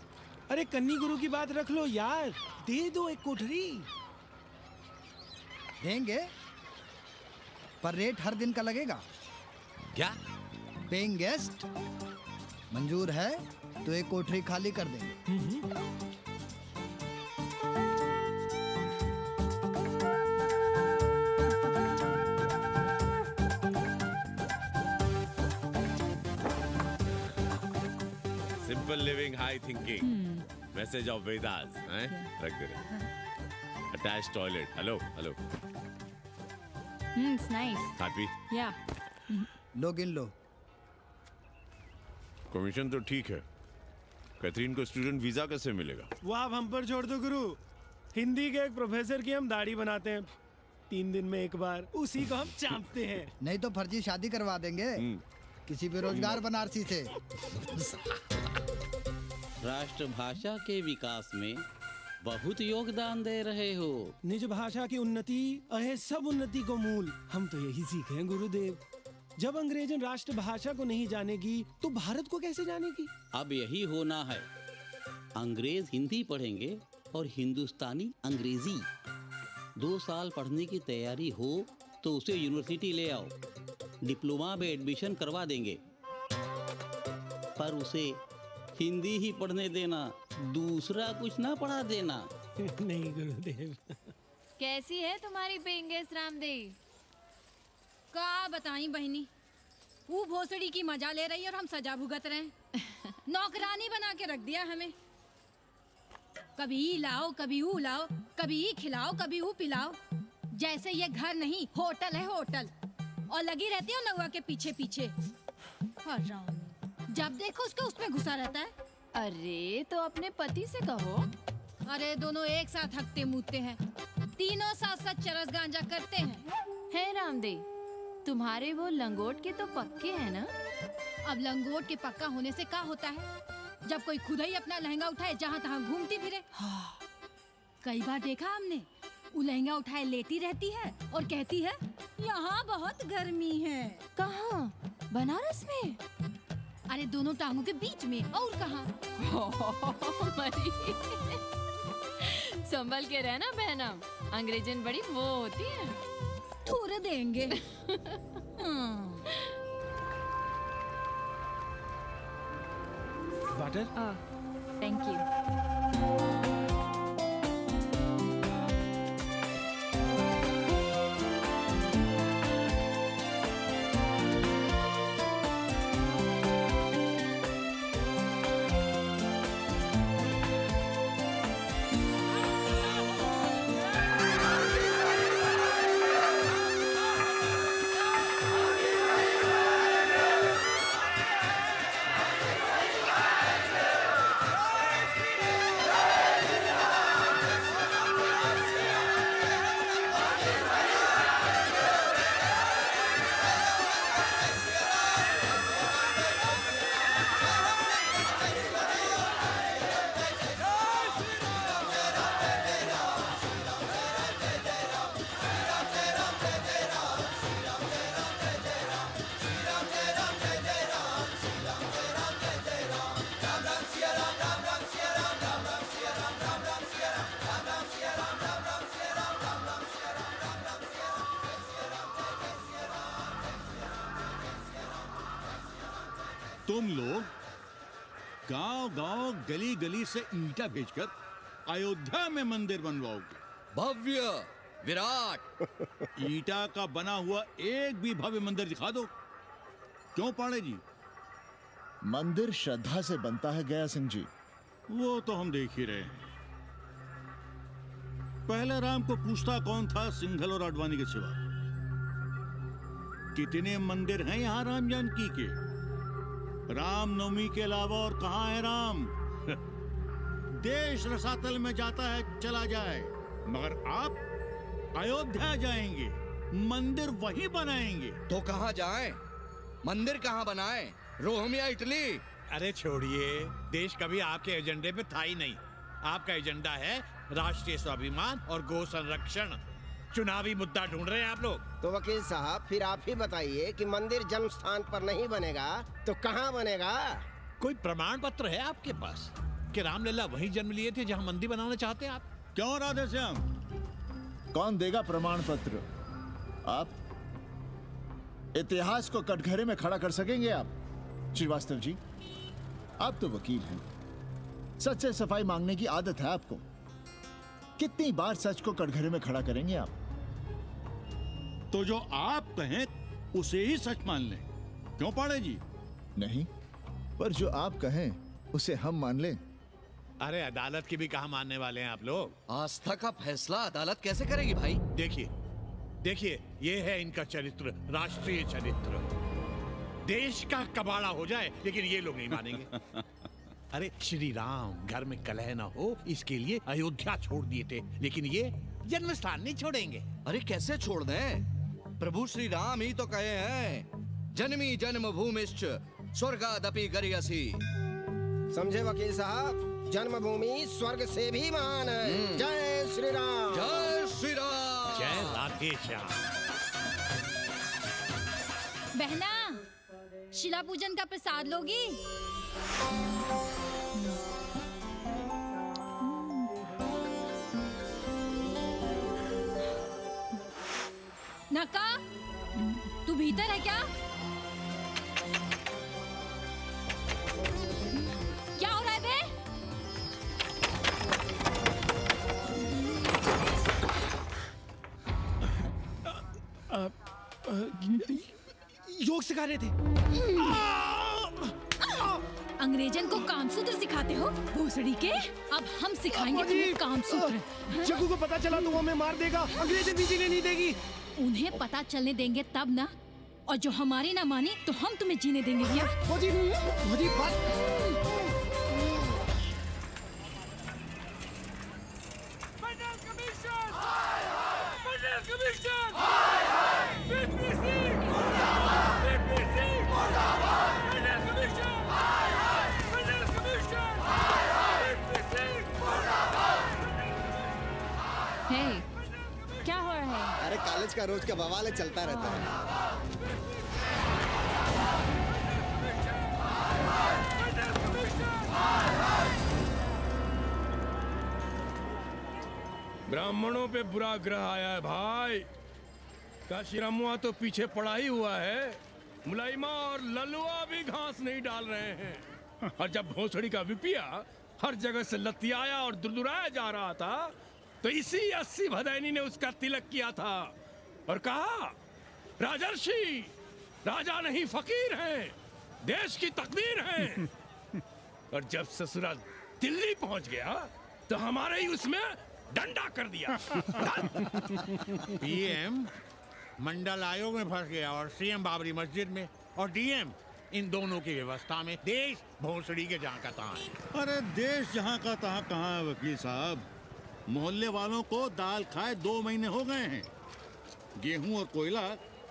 अरे कन्नी गुरु की बात रख लो यार, दे दो एक कोठरी। देंगे, पर रेट हर दिन का लगेगा। क्या? पेइंग गेस्ट मंजूर है तो एक कोठरी खाली कर देंगे। Simple living, high thinking, message of Vedas, हैं? रख दे रहे। Attach toilet. Hello hello. It's nice. Happy? Yeah. लो गिन लो। कमीशन तो ठीक है, कैथरीन को स्टूडेंट वीजा कैसे मिलेगा? वो आप हम पर छोड़ दो गुरु। हिंदी के एक प्रोफेसर की हम दाढ़ी बनाते हैं 3 दिन में एक बार, उसी को हम चापते हैं। नहीं तो फर्जी शादी करवा देंगे किसी बेरोजगार बनारसी से। राष्ट्रभाषा के विकास में बहुत योगदान दे रहे हो। निज भाषा की उन्नति अहे सब उन्नति को मूल। हम तो यही सीखे हैं गुरुदेव। जब अंग्रेजन राष्ट्रभाषा को नहीं जानेगी तो भारत को कैसे जानेगी? अब यही होना है। अंग्रेज हिंदी पढ़ेंगे और हिंदुस्तानी अंग्रेजी। 2 साल पढ़ने की तैयारी हो तो उसे यूनिवर्सिटी ले आओ, डिप्लोमा में एडमिशन करवा देंगे, पर उसे हिंदी ही पढ़ने देना, दूसरा कुछ ना पढ़ा देना। नहीं गुरुदेव। कैसी है तुम्हारी पेंगेस रामदेव? का बताई बहनी, वो भोसड़ी की मजा ले रही और हम सजा भुगत रहे हैं। नौकरानी बना के रख दिया हमें। कभी ई लाओ, कभी ऊ लाओ, कभी ई खिलाओ, कभी ऊ पिलाओ। जैसे ये घर नहीं होटल है, होटल। और लगी रहती हो नौवा के पीछे पीछे। जब देखो उसको उसमें घुसा रहता है। अरे तो अपने पति से कहो। अरे दोनों एक साथ हकते मूतते हैं, तीनों साथ साथ चरस गांजा करते हैं। है रामदेव, तुम्हारे वो लंगोट के तो पक्के हैं ना? अब लंगोट के पक्का होने से क्या होता है, जब कोई खुद ही अपना लहंगा उठाए जहाँ तहाँ घूमती फिरे। कई बार देखा हमने, वो लहंगा उठाए लेटी रहती है और कहती है यहाँ बहुत गर्मी है। कहाँ? बनारस में? अरे दोनों टांगों के बीच में, और कहाँ? संभल के रहना बहनम, अंग्रेजन बड़ी वो होती है। थोड़े देंगे। वाटर? Thank you. गली गली से ईंटा भेजकर अयोध्या में मंदिर बनवाओगे? भव्य, विराट। ईंटा का बना हुआ एक भी भव्य मंदिर दिखा दो। क्यों पाड़े जी? मंदिर श्रद्धा से बनता है गया सिंह जी। वो तो हम देख ही रहे हैं। पहले राम को पूछता कौन था सिंघल और आडवाणी के सिवा? कितने मंदिर हैं यहाँ राम जानकी के? रामनवमी के अलावा और कहाँ है राम? देश रसातल में जाता है चला जाए, मगर आप अयोध्या जाएंगे, मंदिर वहीं बनाएंगे। तो कहाँ जाएं? मंदिर कहाँ बनाएं? रोम या इटली? अरे छोड़िए, देश कभी आपके एजेंडे पे था ही नहीं। आपका एजेंडा है राष्ट्रीय स्वाभिमान और गौ संरक्षण। चुनावी मुद्दा ढूंढ रहे हैं आप लोग। तो वकील साहब फिर आप ही बताइए कि मंदिर जन्म स्थान पर नहीं बनेगा तो कहाँ बनेगा? कोई प्रमाण पत्र है आपके पास कि रामलला वहीं जन्म लिए थे जहां मंदिर बनाना चाहते हैं आप? क्यों राधे श्याम? कौन देगा प्रमाण पत्र? आप इतिहास को कटघरे में खड़ा कर सकेंगे आप? श्रीवास्तव जी, आप तो वकील हैं, सच से सफाई मांगने की आदत है आपको। कितनी बार सच को कटघरे में खड़ा करेंगे आप? तो जो आप कहें उसे ही सच मान लें। क्यों पाड़े जी? नहीं, पर जो आप कहें उसे हम मान लें। अरे अदालत की भी कहा मानने वाले हैं आप लोग? आस्था का फैसला अदालत कैसे करेगी भाई? देखिए, ये है इनका चरित्र, राष्ट्रीय चरित्र। देश का कबाड़ा हो जाए लेकिन ये लोग नहीं मानेंगे। अरे श्री राम घर में कलह ना हो इसके लिए अयोध्या छोड़ दिए थे, लेकिन ये जन्म स्थान नहीं छोड़ेंगे। अरे कैसे छोड़ दें? प्रभु श्री राम ही तो कहे हैं, जन्मी जन्म भूमिश्च स्वर्गादपि गरियसी। समझे वकील साहब, जन्मभूमि स्वर्ग से भी महान है। जय श्री राम। जय श्री राम। जय राधे श्याम। बहना, शिला पूजन का प्रसाद लोगी? नका, तू भीतर है क्या? क्या हो रहा है बे? योग सिखा रहे थे। अंग्रेजन को कामसूत्र सिखाते हो भोसड़ी के? अब हम सिखाएंगे तुम्हें कामसूत्र। जग्गू को पता चला तो वो हमें मार देगा, अंग्रेजन भी जीने नहीं देगी। उन्हें पता चलने देंगे तब ना, और जो हमारी ना मानी तो हम तुम्हें जीने देंगे भैया। क्या हो रहा है? अरे कॉलेज का रोज का बवाल चलता रहता है। ब्राह्मणों पे बुरा ग्रह आया है भाई। काशीरामुआ तो पीछे पड़ा ही हुआ है, मुलाइमा और ललुआ भी घास नहीं डाल रहे हैं। और जब भोसड़ी का विपिया हर जगह से लतियाया और दुरदुराया जा रहा था, तो इसी 80 भदैनी ने उसका तिलक किया था और कहा, राजर्षि राजा नहीं फकीर हैं, देश की तकदीर हैं। और जब ससुराल दिल्ली पहुंच गया तो हमारे ही उसमें डंडा कर दिया। पीएम मंडल आयोग में फंस गया और सीएम बाबरी मस्जिद में, और डीएम इन दोनों की व्यवस्था में। देश भोसड़ी के जहाँ का तहाँ है। अरे देश जहाँ का तहाँ कहाँ है वकील साहब? मोहल्ले वालों को दाल खाए 2 महीने हो गए हैं। गेहूं और कोयला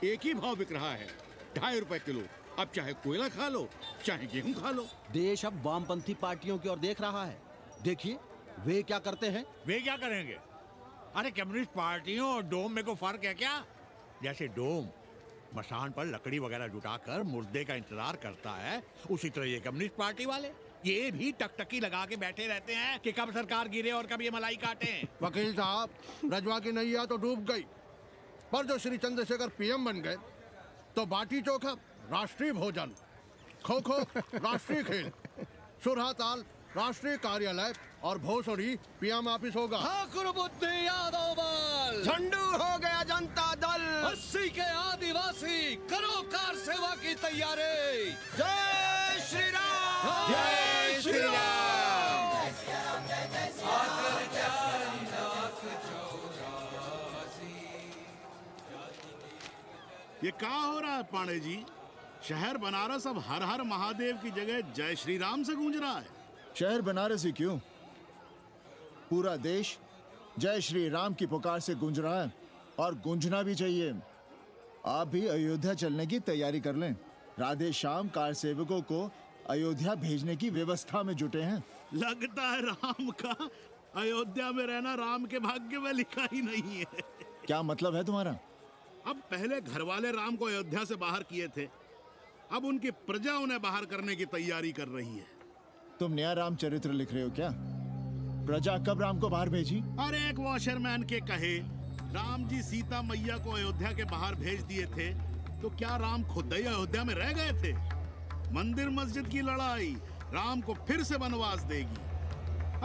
एक ही भाव बिक रहा है, 2.5 रुपए किलो। अब चाहे कोयला खा लो चाहे गेहूं खा लो। देश अब वामपंथी पार्टियों की ओर देख रहा है। देखिए वे क्या करते हैं। वे क्या करेंगे? अरे कम्युनिस्ट पार्टियों और डोम में को फर्क है क्या? जैसे डोम मसान पर लकड़ी वगैरह जुटाकर मुर्दे का इंतजार करता है, उसी तरह ये कम्युनिस्ट पार्टी वाले ये भी टकटकी लगा के बैठे रहते हैं कि कब सरकार गिरे और कब ये मलाई काटे। वकील साहब, रजवा की नैया तो डूब गई, पर जो श्री चंद्रशेखर पीएम बन गए तो बाटी चोखा राष्ट्रीय भोजन, खो खो राष्ट्रीय खेल, सुरहा ताल राष्ट्रीय कार्यालय और भोसड़ी पीएम ऑफिस होगा। ठाकुर बुद्धि यादव बल, झंडू हो गया जनता दल, 80 के आदिवासी करो कार सेवा की तैयारी। जय श्री राम, जय श्री राम। ये क्या हो रहा है पांडे जी? शहर बनारस अब हर हर महादेव की जगह जय श्री राम से गूंज रहा है। शहर बनारस ही क्यों, पूरा देश जय श्री राम की पुकार से गूंज रहा है और गूंजना भी चाहिए। आप भी अयोध्या चलने की तैयारी कर लें। राधे श्याम कार सेवकों को अयोध्या भेजने की व्यवस्था में जुटे हैं। लगता है राम का अयोध्या में रहना राम के भाग्य में लिखा ही नहीं है। क्या मतलब है तुम्हारा? अब पहले घर वाले राम को अयोध्या से बाहर किए थे, अब उनकी प्रजा उन्हें बाहर करने की तैयारी कर रही है। तुम नया राम चरित्र लिख रहे हो क्या? प्रजा कब राम को बाहर भेजी? अरे एक वॉशरमैन के कहे राम जी सीता मैया को अयोध्या के बाहर भेज दिए थे, तो क्या राम खुद ही अयोध्या में रह गए थे? मंदिर मस्जिद की लड़ाई राम को फिर से वनवास देगी।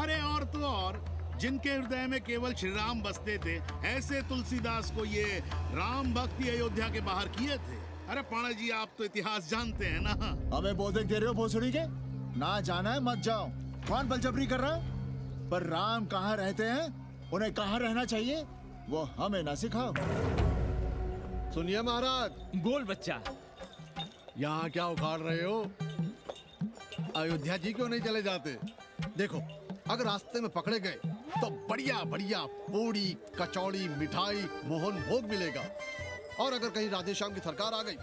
अरे और तो और, जिनके हृदय में केवल श्री राम बसते थे, ऐसे तुलसीदास को ये राम भक्ति अयोध्या के बाहर किए थे। अरे पांडे जी, आप तो इतिहास जानते हैं ना। हमें बोधक दे रहे हो भोसड़ी के? ना जाना है मत जाओ। कौन बलजबरी कर रहा है? पर राम कहाँ रहते हैं, उन्हें कहाँ रहना चाहिए, वो हमें ना सिखाओ। सुनिए महाराज। बोल बच्चा। यहाँ क्या उखाड़ रहे हो? अयोध्या जी क्यों नहीं चले जाते? देखो, अगर रास्ते में पकड़े गए तो बढ़िया बढ़िया पूड़ी कचौड़ी मिठाई मोहन भोग मिलेगा। और अगर कहीं राधे श्याम की सरकार आ गई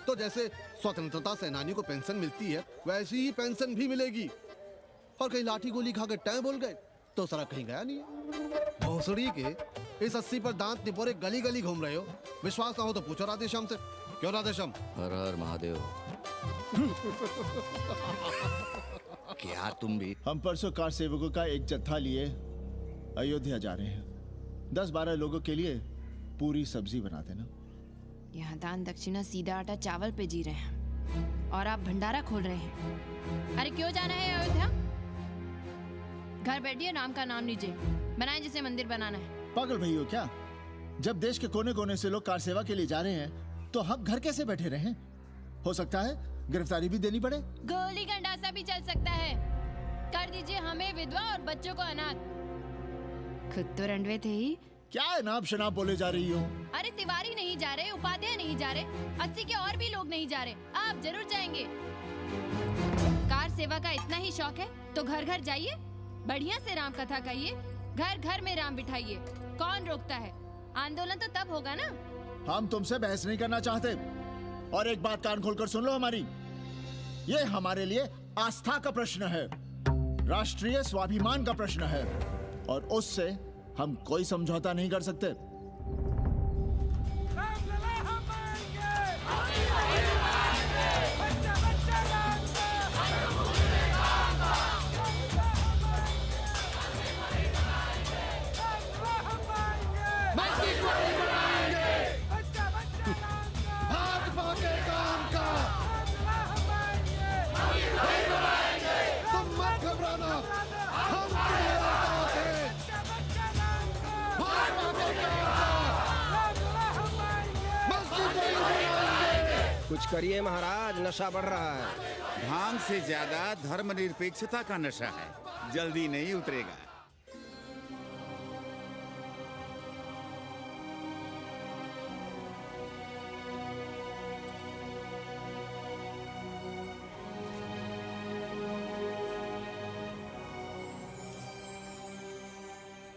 तो जैसे स्वतंत्रता सेनानियों को पेंशन मिलती है, वैसी ही पेंशन भी मिलेगी। और कहीं लाठी गोली खा के टैं बोल गए तो सारा कहीं गया नहीं है। भोसड़ी के इस 80 पर दांत निपोरे गली गली घूम रहे हो। विश्वास ना हो तो पूछो राधे श्याम से। क्यों राधे श्याम? हर हर महादेव। क्या तुम भी? हम परसों कार सेवकों का एक जत्था लिए अयोध्या जा रहे हैं। 10-12 लोगों के लिए पूरी सब्जी बना देना। यहाँ दान दक्षिणा सीधा आटा चावल पे जी रहे हैं और आप भंडारा खोल रहे हैं। अरे क्यों जाना है अयोध्या? घर बैठिए, राम का नाम लीजिए, बनाए जिसे मंदिर बनाना है। पागल भई हो क्या? जब देश के कोने कोने से लोग कार सेवा के लिए जा रहे हैं तो हम घर कैसे बैठे रहें? हो सकता है गिरफ्तारी भी देनी पड़े। गोली गंडासा भी चल सकता है। कर दीजिए हमें विधवा और बच्चों को अनाथ। खुद तो रंडवे थे ही। क्या नाप शनाप बोले जा रही हो? अरे तिवारी नहीं जा रहे, उपाध्याय नहीं जा रहे, 80 के और भी लोग नहीं जा रहे। आप जरूर जाएंगे। कार सेवा का इतना ही शौक है तो घर घर जाइए, बढ़िया से राम कथा कहिए, घर घर में राम बिठाइए। कौन रोकता है? आंदोलन तो तब होगा ना। हम तुमसे बहस नहीं करना चाहते। और एक बात कान खोलकर सुन लो हमारी, ये हमारे लिए आस्था का प्रश्न है, राष्ट्रीय स्वाभिमान का प्रश्न है, और उससे हम कोई समझौता नहीं कर सकते। कुछ करिए महाराज, नशा बढ़ रहा है। भांग से ज्यादा धर्मनिरपेक्षता का नशा है, जल्दी नहीं उतरेगा।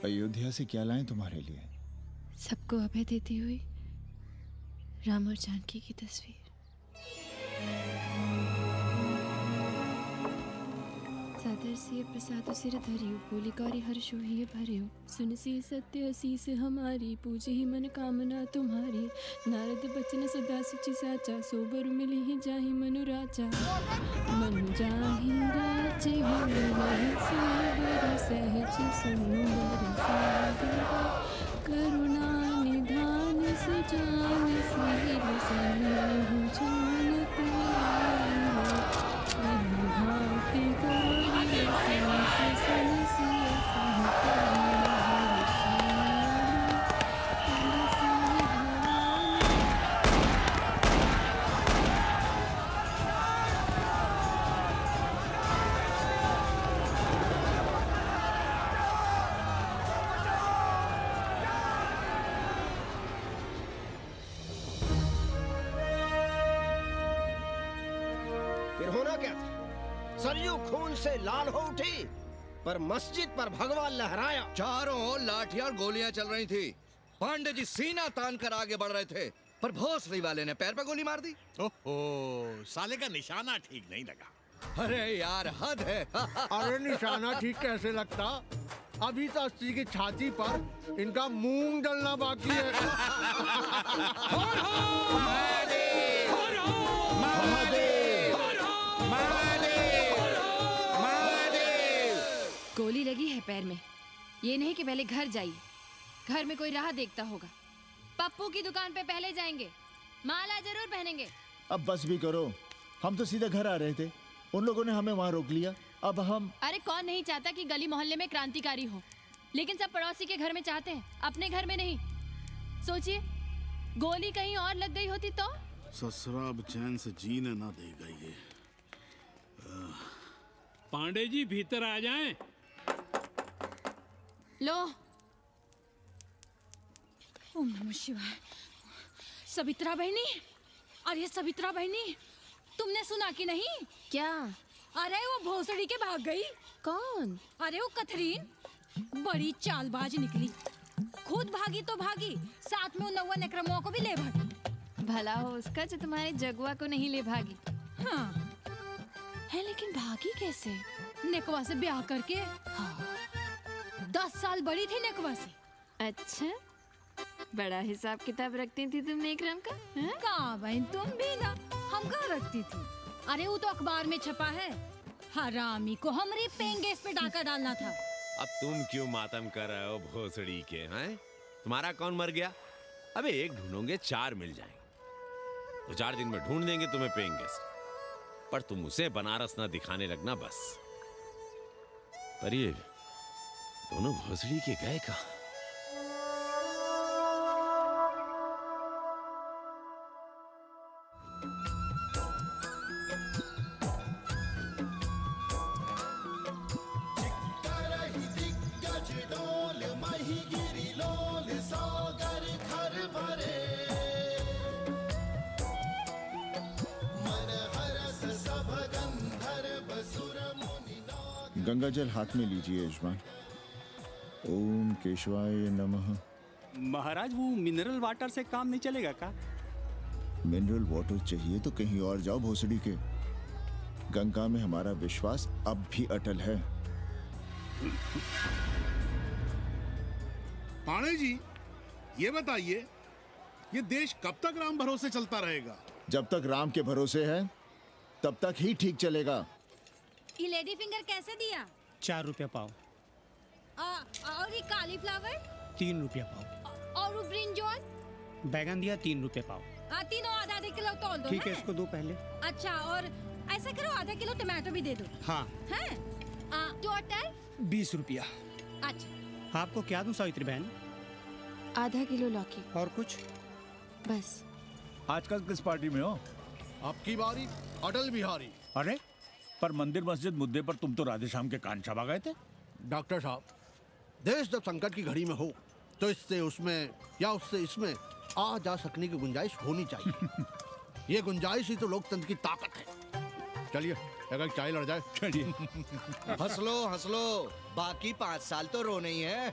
अयोध्या से क्या लाएं तुम्हारे लिए? सबको अभय देती हुई राम और जानकी की तस्वीर। सादर से प्रसाद सिर धरियो, बोली गौरी हर्षो ही भरियो, सुन सी सत्य असीस हमारी, पूजे ही मन कामना तुम्हारी, नारद बचन सदा सुचि साचा, सोबर मिली ही जाहि मनु राजा, मनु जाहि राजे होई नहीं सोबर, सहज सुंदर सागर, करुणा निधान सुजान सिर सन्निहु जान तेरा, भांति गौरी होना क्या था? सरयू खून से लाल हो उठी, पर मस्जिद पर भगवा लहराया। चारों ओर लाठियां और गोलियां चल रही थी। पांडे जी सीना तान कर आगे बढ़ रहे थे, पर भोसड़ी वाले ने पैर पे गोली मार दी। ओहो, साले का निशाना ठीक नहीं लगा। अरे यार, हद है। अरे निशाना ठीक कैसे लगता? अभी तो अस्सी की छाती पर इनका मूंग डलना बाकी है। गोली लगी है पैर में। ये नहीं कि पहले घर जाइए, घर में कोई राह देखता होगा। पप्पू की दुकान पे पहले जाएंगे, माला जरूर पहनेंगे। अब बस भी करो, हम तो सीधे घर आ रहे थे, उन लोगों ने हमें वहाँ रोक लिया। अब हम अरे कौन नहीं चाहता कि गली मोहल्ले में क्रांतिकारी हो, लेकिन सब पड़ोसी के घर में चाहते हैं, अपने घर में नहीं। सोचिए, गोली कहीं और लग गई होती तो? ससुरा अब चैन से जीने ना देगा ये। पांडे जी भीतर आ जाएं। लो। ओम नमः शिवाय। सवित्रा बहनी, अरे सवित्रा बहनी, तुमने सुना कि नहीं? क्या? अरे वो भोसड़ी के भाग गई। कौन? अरे वो कथरीन, बड़ी चालबाज निकली। खुद भागी तो भागी, साथ में उन नौवा नक्रमुआ को भी ले भागी। भला हो उसका जो तुम्हारे जगुआ को नहीं ले भागी। हाँ है, लेकिन भागी कैसे? नेकवा से ब्याह करके। हाँ। 10 साल बड़ी थी नेकवा से। अच्छा, बड़ा हिसाब किताब रखती थी तुम नेकरम का? कहाँ बहन, तुम भी ना। हम कहाँ रखती थी? अरे वो तो अखबार में छपा है। हरामी को हमारी पेंगेस पे डाका डालना था। अब तुम क्यों मातम कर रहे हो भोसड़ी के? हैं? तुम्हारा कौन मर गया? अबे एक ढूंढोगे 4 मिल जाएंगे। तो 4 दिन में ढूंढ देंगे तुम्हें पेंगे, पर तुम उसे बनारस ना दिखाने लगना बस। पर ये दोनों भोसड़ी के गए कहाँ? गंगा जल हाथ में लीजिए यजमान। ओम केशवाय नमः। महाराज, वो मिनरल वाटर से काम नहीं चलेगा का? मिनरल वाटर चाहिए तो कहीं और जाओ भोसड़ी के। गंगा में हमारा विश्वास अब भी अटल है। पाणे जी, ये बताइए, ये देश कब तक राम भरोसे चलता रहेगा? जब तक राम के भरोसे है तब तक ही ठीक चलेगा। ये लेडी फिंगर कैसे दिया? 4 रुपया पाव। और ये कालीफ्लावर? 3 रुपया पाव। और वो ब्रिंजॉल? बैगन दिया 3 रुपये पाव। तीनों आधा किलो तोल दो। ठीक है, इसको दो पहले। अच्छा, और ऐसा करो आधा किलो टमाटो भी दे दो। हाँ। हैं? टोटल 20 रुपया। अच्छा। आपको क्या दूं सावित्री बहन? आधा किलो लौकी। और कुछ? बस। आजकल किस पार्टी में हो? आपकी बारी, अटल बिहारी। अरे, पर मंदिर मस्जिद मुद्दे पर तुम तो राधे श्याम के कान छपा गए थे। डॉक्टर साहब, देश जब संकट की घड़ी में हो तो इससे उसमें या उससे इसमें आ जा सकने की गुंजाइश होनी चाहिए। ये गुंजाइश ही तो लोकतंत्र की ताकत है। चलिए, अगर चाय लड़ जाए। चलिए। हंस लो, बाकी 5 साल तो रोना ही है।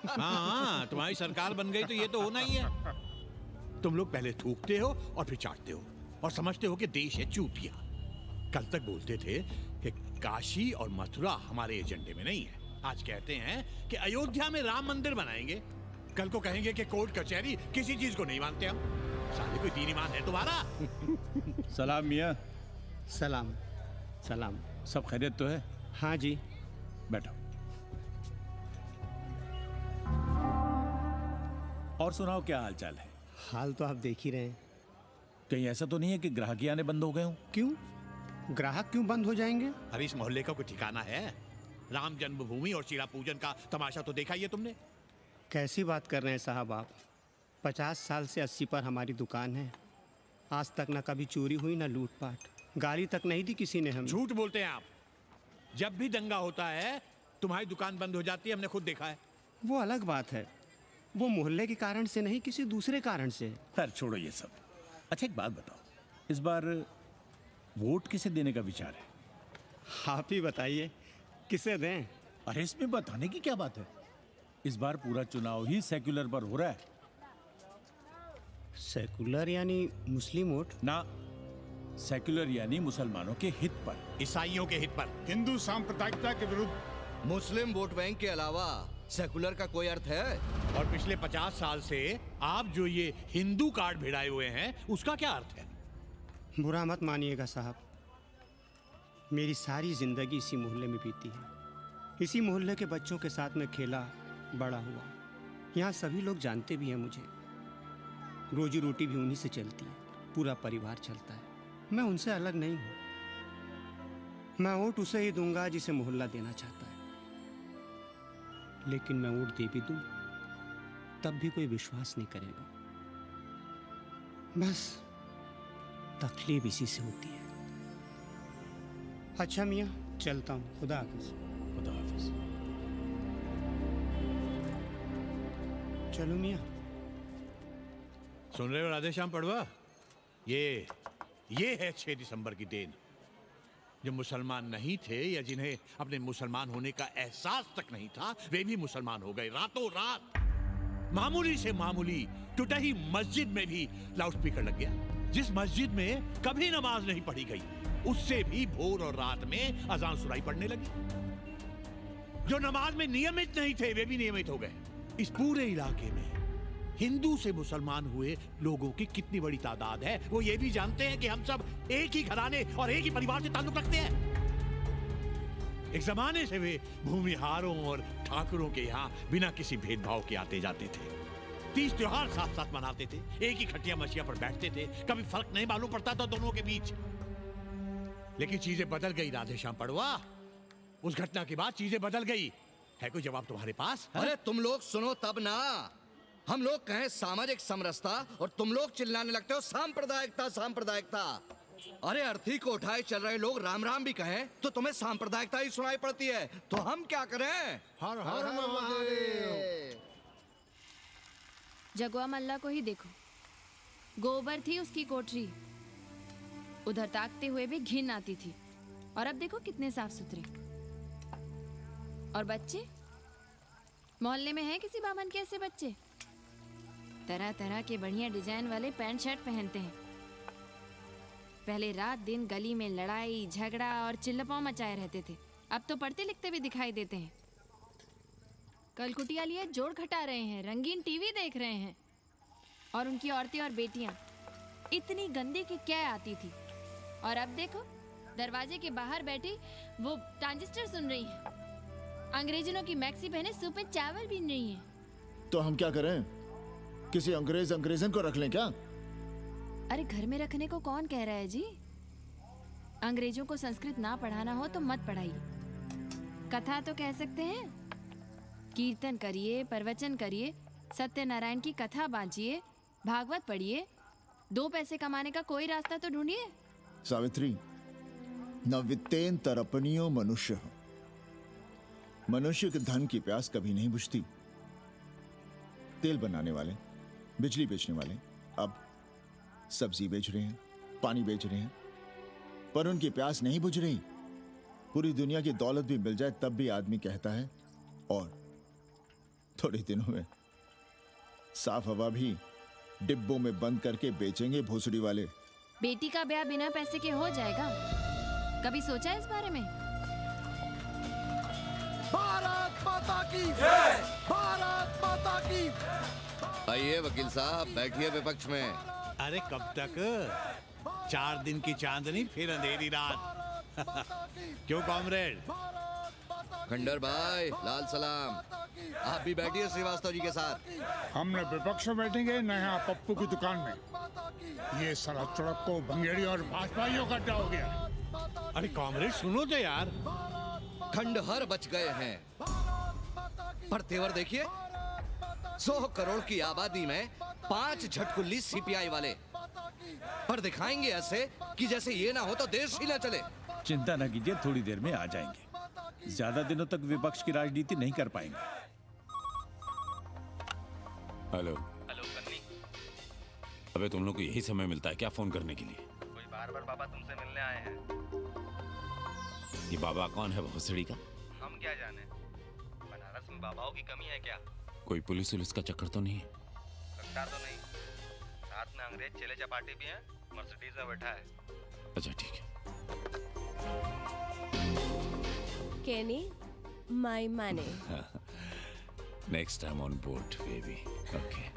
हाँ, तुम्हारी सरकार बन गई तो ये तो होना ही है। तुम लोग पहले थूकते हो और फिर चाटते हो और समझते हो कि देश है चूतिया। कल तक बोलते थे कि काशी और मथुरा हमारे एजेंडे में नहीं है। आज कहते हैं कि अयोध्या में राम मंदिर बनाएंगे। कल को कहेंगे कि कोर्ट कचहरी किसी चीज को नहीं मानते हम। साले कोई दीन ईमान है तुम्हारा? सलाम मियाँ। सलाम। सलाम। सब खैरियत तो है? हाँ जी। बैठो। और सुनाओ, क्या हाल चाल है? हाल तो आप देख ही रहे हैं। कहीं ऐसा तो नहीं है कि ग्राहक आने बंद हो गए हो? क्यों? ग्राहक क्यों बंद हो जाएंगे? अरे इस मोहल्ले का कोई ठिकाना है? राम जन्मभूमि और शिला पूजन का तमाशा तो देखा ही है तुमने। कैसी बात कर रहे हैं साहब आप? 50 साल से 80 पर हमारी दुकान है। आज तक ना कभी चोरी हुई ना लूटपाट, गाली तक नहीं दी किसी ने हमें। झूठ बोलते हैं आप। जब भी दंगा होता है तुम्हारी दुकान बंद हो जाती है, हमने खुद देखा है। वो अलग बात है, वो मोहल्ले के कारण से नहीं, किसी दूसरे कारण से। खैर छोड़ो ये सब। अच्छा, एक बात बताओ, इस बार वोट किसे देने का विचार है? आप ही बताइए किसे दें? अरे इसमें बताने की क्या बात है? इस बार पूरा चुनाव ही सेक्युलर पर हो रहा है। सेकुलर यानी मुस्लिम वोट? ना, सेक्युलर यानी मुसलमानों के हित पर, ईसाइयों के हित पर, हिंदू सांप्रदायिकता के विरुद्ध। मुस्लिम वोट बैंक के अलावा सेकुलर का कोई अर्थ है? और पिछले 50 साल से आप जो ये हिंदू कार्ड भिड़ाए हुए हैं, उसका क्या अर्थ है? बुरा मत मानिएगा साहब, मेरी सारी जिंदगी इसी मोहल्ले में बीती है। इसी मोहल्ले के बच्चों के साथ में खेला बड़ा हुआ। यहाँ सभी लोग जानते भी हैं मुझे। रोजी रोटी भी उन्हीं से चलती है, पूरा परिवार चलता है। मैं उनसे अलग नहीं हूँ। मैं वोट उसे ही दूंगा जिसे मोहल्ला देना चाहता है, लेकिन मैं वोट दे भी दूं तब भी कोई विश्वास नहीं करेगा। बस तकलीफ इसी से होती है। अच्छा मियाँ, चलता हूँ। खुदा हाफिज। खुदा हाफिज। चलो मियाँ। सुन रहे हो राधेश्याम पड़वा? ये है 6 दिसंबर की देन। जो मुसलमान नहीं थे या जिन्हें अपने मुसलमान होने का एहसास तक नहीं था, वे भी मुसलमान हो गए रातों रात। मामूली से मामूली टूटी मस्जिद में भी लाउडस्पीकर लग गया। जिस मस्जिद में कभी नमाज नहीं पढ़ी गई, उससे भी भोर और रात में अजान सुनाई पड़ने लगी। जो नमाज में नियमित नहीं थे, वे भी नियमित हो गए। इस पूरे इलाके में हिंदू से मुसलमान हुए लोगों की कितनी बड़ी तादाद है, वो ये भी जानते हैं कि हम सब एक ही घराने और एक ही परिवार से ताल्लुक रखते हैं। एक जमाने से वे भूमिहारों और ठाकुरों के यहाँ बिना किसी भेदभाव के आते जाते थे। 30 त्योहार साथ साथ मनाते थे, एक ही खटिया मछिया पर बैठते थे। कभी फर्क नहीं मालूम पड़ता था दोनों के बीच। लेकिन चीजें बदल गई राधेश्याम पड़वा। उस घटना के बाद चीजें बदल गई। है कोई जवाब तुम्हारे पास? अरे तुम लोग सुनो तब ना। हम लोग कहें सामाजिक समरसता और तुम लोग चिल्लाने लगते हो सांप्रदायिकता सांप्रदायिकता। अरे अर्थी को उठाए चल रहे लोग राम राम भी कहें तो तुम्हें सांप्रदायिकता ही सुनाई पड़ती है। तो हम क्या करें? हर हर महादेव। जगवा मल्ला को ही देखो, गोबर थी उसकी कोठरी, उधर ताकते हुए भी घिन आती थी। और अब देखो कितने साफ सुथरे। और बच्चे, मोहल्ले में हैं किसी बामन के ऐसे बच्चे? तरह तरह के बढ़िया डिजाइन वाले पैंट शर्ट पहनते हैं। पहले रात दिन गली में लड़ाई झगड़ा और चिल्लपाव मचाए रहते थे, अब तो पढ़ते लिखते भी दिखाई देते हैं। कल कुटिया लिए जोड़ घटा रहे हैं, रंगीन टीवी देख रहे हैं। और उनकी औरतें और बेटियां इतनी गंदी की क्या आती थी। और अब देखो दरवाजे के बाहर बैठी वो ट्रांजिस्टर सुन रही है। अंग्रेजनों की मैक्सी पहने सूप में चावल भी नहीं है। तो हम क्या करें? किसी अंग्रेजन को रख लें क्या? अरे घर में रखने को कौन कह रहा है जी? अंग्रेजों को संस्कृत ना पढ़ाना हो तो मत पढ़ाइए। कथा तो कह सकते हैं, कीर्तन करिए, प्रवचन करिए, सत्यनारायण की कथा बांचिए, भागवत पढ़िए। 2 पैसे कमाने का कोई रास्ता तो ढूंढिए। सावित्री, न वित्तेन तरपनियो मनुष्य। मनुष्य के धन की प्यास कभी नहीं बुझती। तेल बनाने वाले, बिजली बेचने वाले अब सब्जी बेच रहे हैं, पानी बेच रहे हैं, पर उनकी प्यास नहीं बुझ रही। पूरी दुनिया की दौलत भी मिल जाए तब भी आदमी कहता है और थोड़े दिनों में साफ हवा भी डिब्बों में बंद करके बेचेंगे भोसड़ी वाले। बेटी का ब्याह बिना पैसे के हो जाएगा? कभी सोचा है इस बारे में? भारत माता की जय! भारत माता की। आइए वकील साहब, बैठिए विपक्ष में। अरे कब तक? 4 दिन की चांदनी फिर अंधेरी रात। क्यों कॉमरेड? खंडर भाई, लाल सलाम। आप भी बैठिए श्रीवास्तव जी के साथ। हम न विपक्ष में बैठेंगे न यहाँ पप्पू की दुकान में। ये साला चुड़क को भंगेड़ी और भाजपाइयों का अड्डा हो गया। अरे कॉमरेड सुनो तो यार। खंडहर बच गए हैं, पर तेवर देखिए। 100 करोड़ की आबादी में 5 झटकुल्ली सीपीआई वाले, पर दिखाएंगे ऐसे कि जैसे ये ना हो तो देश ही ना चले। चिंता न कीजिए, थोड़ी देर में आ जाएंगे। ज्यादा दिनों तक विपक्ष की राजनीति नहीं कर पाएंगे। हेलो। अबे तुम लोग को यही समय मिलता है क्या फोन करने के लिए? कोई बार बार बाबा तुमसे मिलने आए हैं। ये बाबा कौन है भोसड़ी का? हम क्या जाने, बनारस में बाबाओं की कमी है क्या? कोई पुलिस उलिस का चक्कर तो नहीं है? लगता तो नहीं। साथ में अंग्रेज चेले चपाटी भी हैं, मर्सिडीज में बैठा है। अच्छा ठीक है। Kenny, my money. Next time on board, baby. Okay.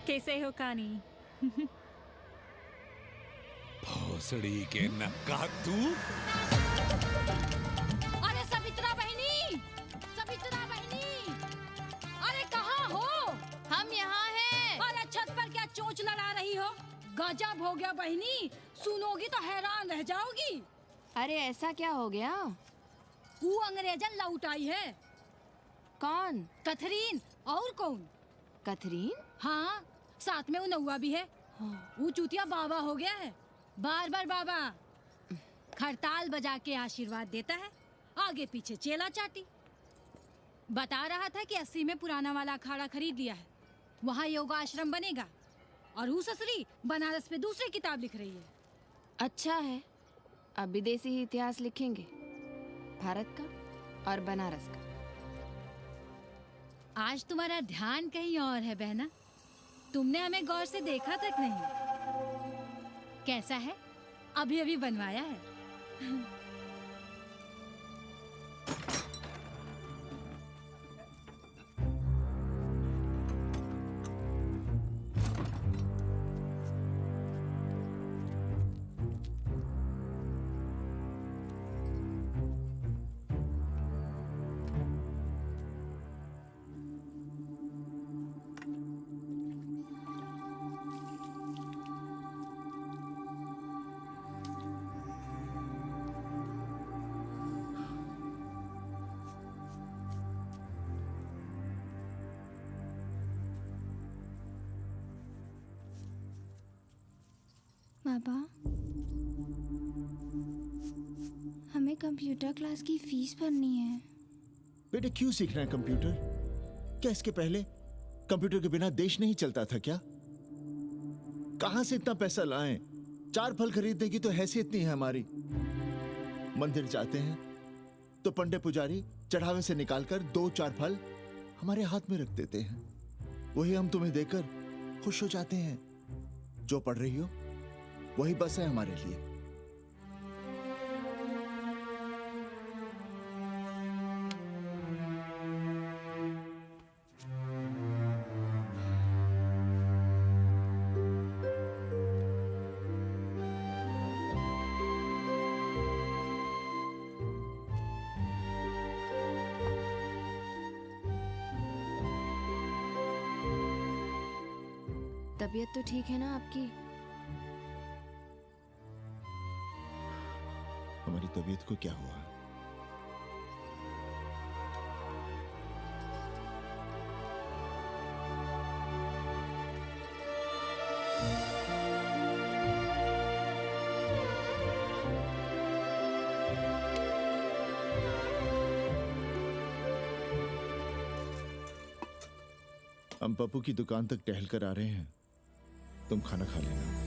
कैसे हो कानी? भोसड़ी के नक्का तू? अरे सवित्रा बहनी, सवित्रा बहनी, अरे कहाँ हो? हम यहाँ हैं। अरे छत पर क्या चोंच लड़ा रही हो? गजब हो गया बहनी, सुनोगी तो हैरान रह जाओगी। अरे ऐसा क्या हो गया? वो अंग्रेजन लौट आई है। कौन? कथरीन। और कौन? कथरीन? हाँ, साथ में वो नौवा भी है। वो चूतिया बाबा हो गया है। बार बार बाबा खड़ताल बजा के आशीर्वाद देता है, आगे पीछे चेला चाटी। बता रहा था कि 80 में पुराना वाला अखाड़ा खरीद लिया है, वहाँ योगा आश्रम बनेगा। और वो ससुरी बनारस पे दूसरी किताब लिख रही है। अच्छा है, अब विदेशी ही इतिहास लिखेंगे, भारत का और बनारस का। आज तुम्हारा ध्यान कहीं और है बहना, तुमने हमें गौर से देखा तक नहीं। कैसा है? अभी अभी बनवाया है। बाबा, हमें कंप्यूटर क्लास की फीस भरनी है। बेटे क्यों सीखना है कंप्यूटर? क्या इसके पहले कंप्यूटर के बिना देश नहीं चलता था क्या? कहां से इतना पैसा लाएं? 4 फल खरीदने की तो हैसियत नहीं है हमारी। मंदिर जाते हैं तो पंडे पुजारी चढ़ावे से निकालकर 2-4 फल हमारे हाथ में रख देते हैं, वही हम तुम्हें देकर खुश हो जाते हैं। जो पढ़ रही हो वही बस है हमारे लिए। तबीयत तो ठीक है ना आपकी? हमारी तबीयत को क्या हुआ? हम पप्पू की दुकान तक टहल कर आ रहे हैं, तुम खाना खा लेना।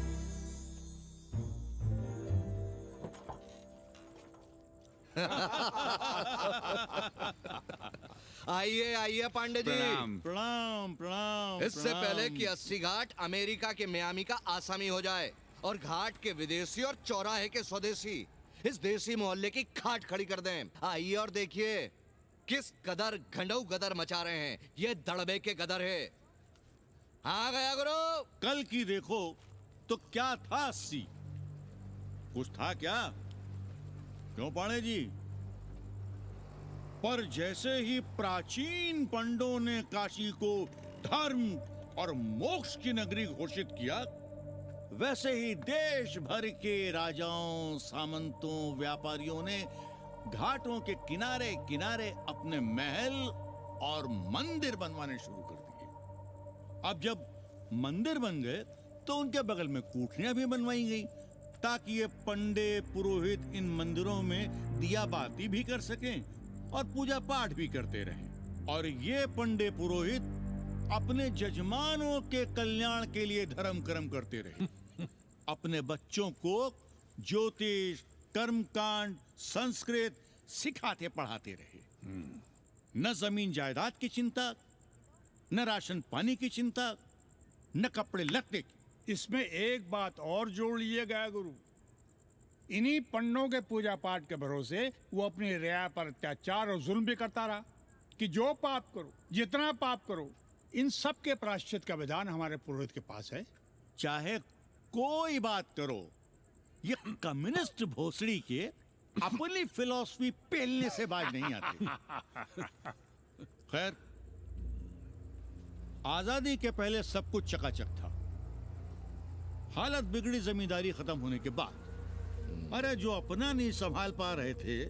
आइए आइए पांडे जी। प्रणाम प्रणाम प्रणाम। इससे पहले कि 80 घाट अमेरिका के मियामी का आसामी हो जाए और घाट के विदेशी और चौराहे के स्वदेशी इस देसी मोहल्ले की खाट खड़ी कर दें, आइए और देखिए किस कदर घंडऊ गदर मचा रहे हैं ये दड़बे के गदर है। हाँ गया गुरु। कल की देखो तो क्या था 80? कुछ था क्या? क्यों पांडे जी? पर जैसे ही प्राचीन पंडों ने काशी को धर्म और मोक्ष की नगरी घोषित किया, वैसे ही देश भर के राजाओं, सामंतों, व्यापारियों ने घाटों के किनारे किनारे अपने महल और मंदिर बनवाने शुरू कर दिए। अब जब मंदिर बन गए तो उनके बगल में कोठरियां भी बनवाई गई ताकि ये पंडे पुरोहित इन मंदिरों में दिया बाती भी कर सकें और पूजा पाठ भी करते रहें। और ये पंडे पुरोहित अपने जजमानों के कल्याण के लिए धर्म कर्म करते रहे। अपने बच्चों को ज्योतिष, कर्मकांड, संस्कृत सिखाते पढ़ाते रहे। न जमीन जायदाद की चिंता, न राशन पानी की चिंता, न कपड़े लत्ते की। इसमें एक बात और जोड़ लीजिएगा गुरु, इन्हीं पंडों के पूजा पाठ के भरोसे वो अपनी रिया पर अत्याचार और जुल्म भी करता रहा कि जो पाप करो, जितना पाप करो, इन सब के प्रायश्चित का विधान हमारे पुरोहित के पास है। चाहे कोई बात करो, ये कम्युनिस्ट भोसड़ी के अपनी फिलॉसफी पेलने से बाज नहीं आती। खैर, आजादी के पहले सब कुछ चकाचक था। हालत बिगड़ी जमींदारी खत्म होने के बाद। अरे जो अपना नहीं संभाल पा रहे थे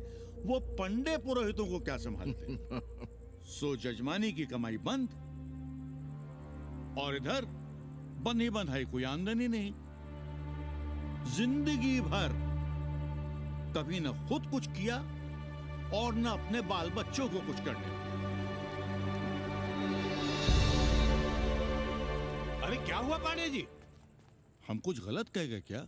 वो पंडे पुरोहितों को क्या संभालते। सो जजमानी की कमाई बंद, और इधर बंधी बंधाई कोई आमदनी नहीं। जिंदगी भर कभी न खुद कुछ किया और न अपने बाल बच्चों को कुछ करने। अरे क्या हुआ पांडे जी? हम कुछ गलत कह गए क्या?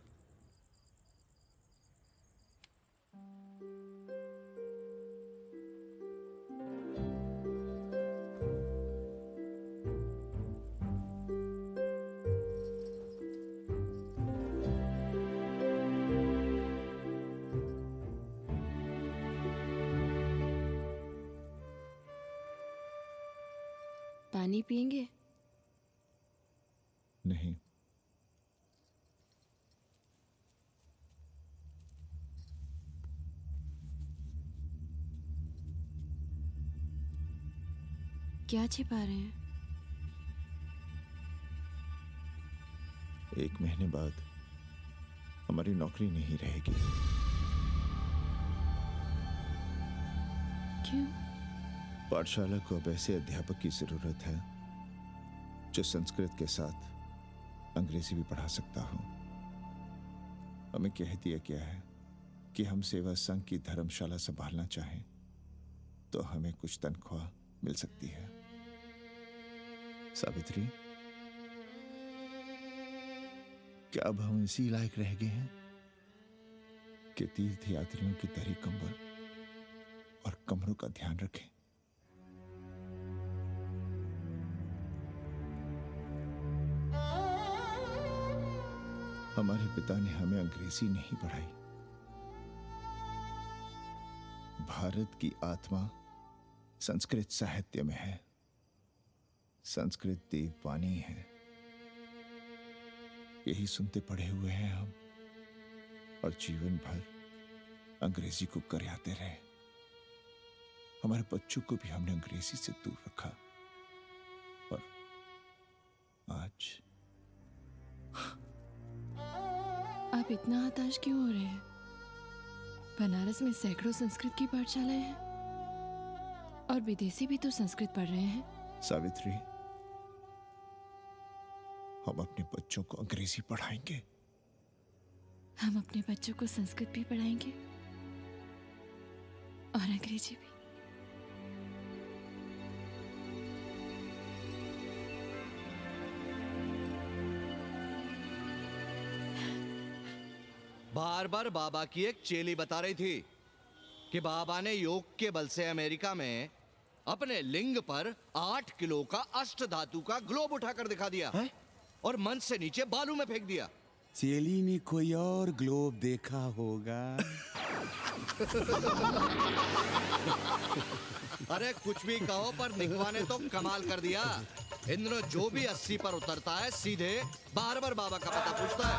पानी पिएंगे? नहीं। क्या छिपा रहे हैं? 1 महीने बाद हमारी नौकरी नहीं रहेगी। क्यों? पाठशाला को अब ऐसे अध्यापक की जरूरत है जो संस्कृत के साथ अंग्रेजी भी पढ़ा सकता हो। हमें कह दिया गया है कि हम सेवा संघ की धर्मशाला संभालना चाहें तो हमें कुछ तनख्वाह मिल सकती है। सावित्री, क्या अब हम इसी लायक रह गए हैं कि तीर्थ यात्रियों की दरी कंबल और कमरों का ध्यान रखें? हमारे पिता ने हमें अंग्रेजी नहीं पढ़ाई। भारत की आत्मा संस्कृत साहित्य में है। संस्कृत देववाणी है। यही सुनते पढ़े हुए हैं हम, और जीवन भर अंग्रेजी को करियाते रहे। हमारे बच्चों को भी हमने अंग्रेजी से दूर रखा, और आज आप इतना हताश क्यों हो रहे हैं? बनारस में सैकड़ों संस्कृत की पाठशालाएं हैं और विदेशी भी तो संस्कृत पढ़ रहे हैं। सावित्री, हम अपने बच्चों को अंग्रेजी पढ़ाएंगे। हम अपने बच्चों को संस्कृत भी पढ़ाएंगे और अंग्रेजी भी। बार बार बाबा की एक चेली बता रही थी कि बाबा ने योग के बल से अमेरिका में अपने लिंग पर 8 किलो का अष्ट धातु का ग्लोब उठाकर दिखा दिया है? और मंच से नीचे बालू में फेंक दिया। चेली ने कोई और ग्लोब देखा होगा। अरे कुछ भी कहो, पर निकवा ने तो कमाल कर दिया। इंद्र जो भी 80 पर उतरता है सीधे बार बार बाबा का पता पूछता है।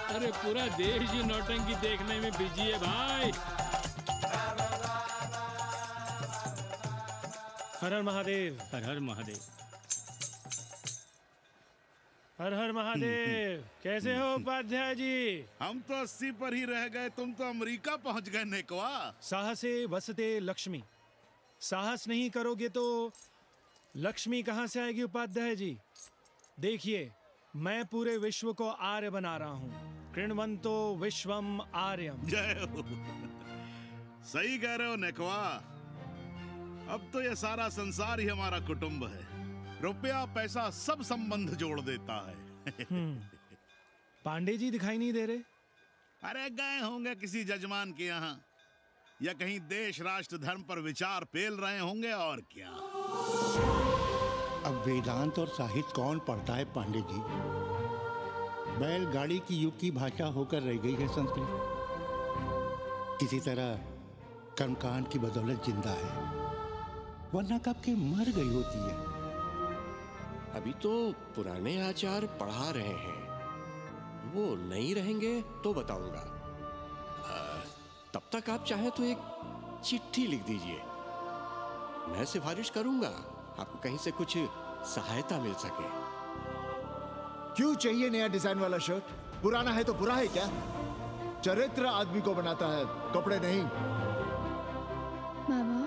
अरे पूरा देश ही नौटंकी देखने में बिजी है भाई। हर हर महादेव। हर हर महादेव। हर हर महादेव। कैसे हो उपाध्याय जी? हम तो 80 पर ही रह गए, तुम तो अमेरिका पहुंच गए नेकवा। साहसे वसते लक्ष्मी। साहस नहीं करोगे तो लक्ष्मी कहाँ से आएगी उपाध्याय जी? देखिए, मैं पूरे विश्व को आर्य बना रहा हूँ। कृण्वन्तो विश्वम आर्यम। जय हो। सही कह रहे हो नेकवा। अब तो ये सारा संसार ही हमारा कुटुंब है। रुपया पैसा सब संबंध जोड़ देता है। पांडे जी दिखाई नहीं दे रहे? अरे गए होंगे किसी जजमान के यहाँ, या कहीं देश राष्ट्र धर्म पर विचार पेल रहे होंगे, और क्या। अब वेदांत और साहित्य कौन पढ़ता है पांडे जी? बैलगाड़ी की युग की भाषा होकर रह गई है संस्कृत। किसी तरह कर्मकांड की बदौलत जिंदा है, वरना कब के मर गई होती है। अभी तो पुराने आचार पढ़ा रहे हैं, वो नहीं रहेंगे तो बताऊंगा। तब तक आप चाहे तो एक चिट्ठी लिख दीजिए, मैं सिफारिश करूंगा, आपको कहीं से कुछ सहायता मिल सके। क्यों चाहिए नया डिजाइन वाला शर्ट? पुराना है तो बुरा है क्या? चरित्र आदमी को बनाता है, कपड़े नहीं। बाबा,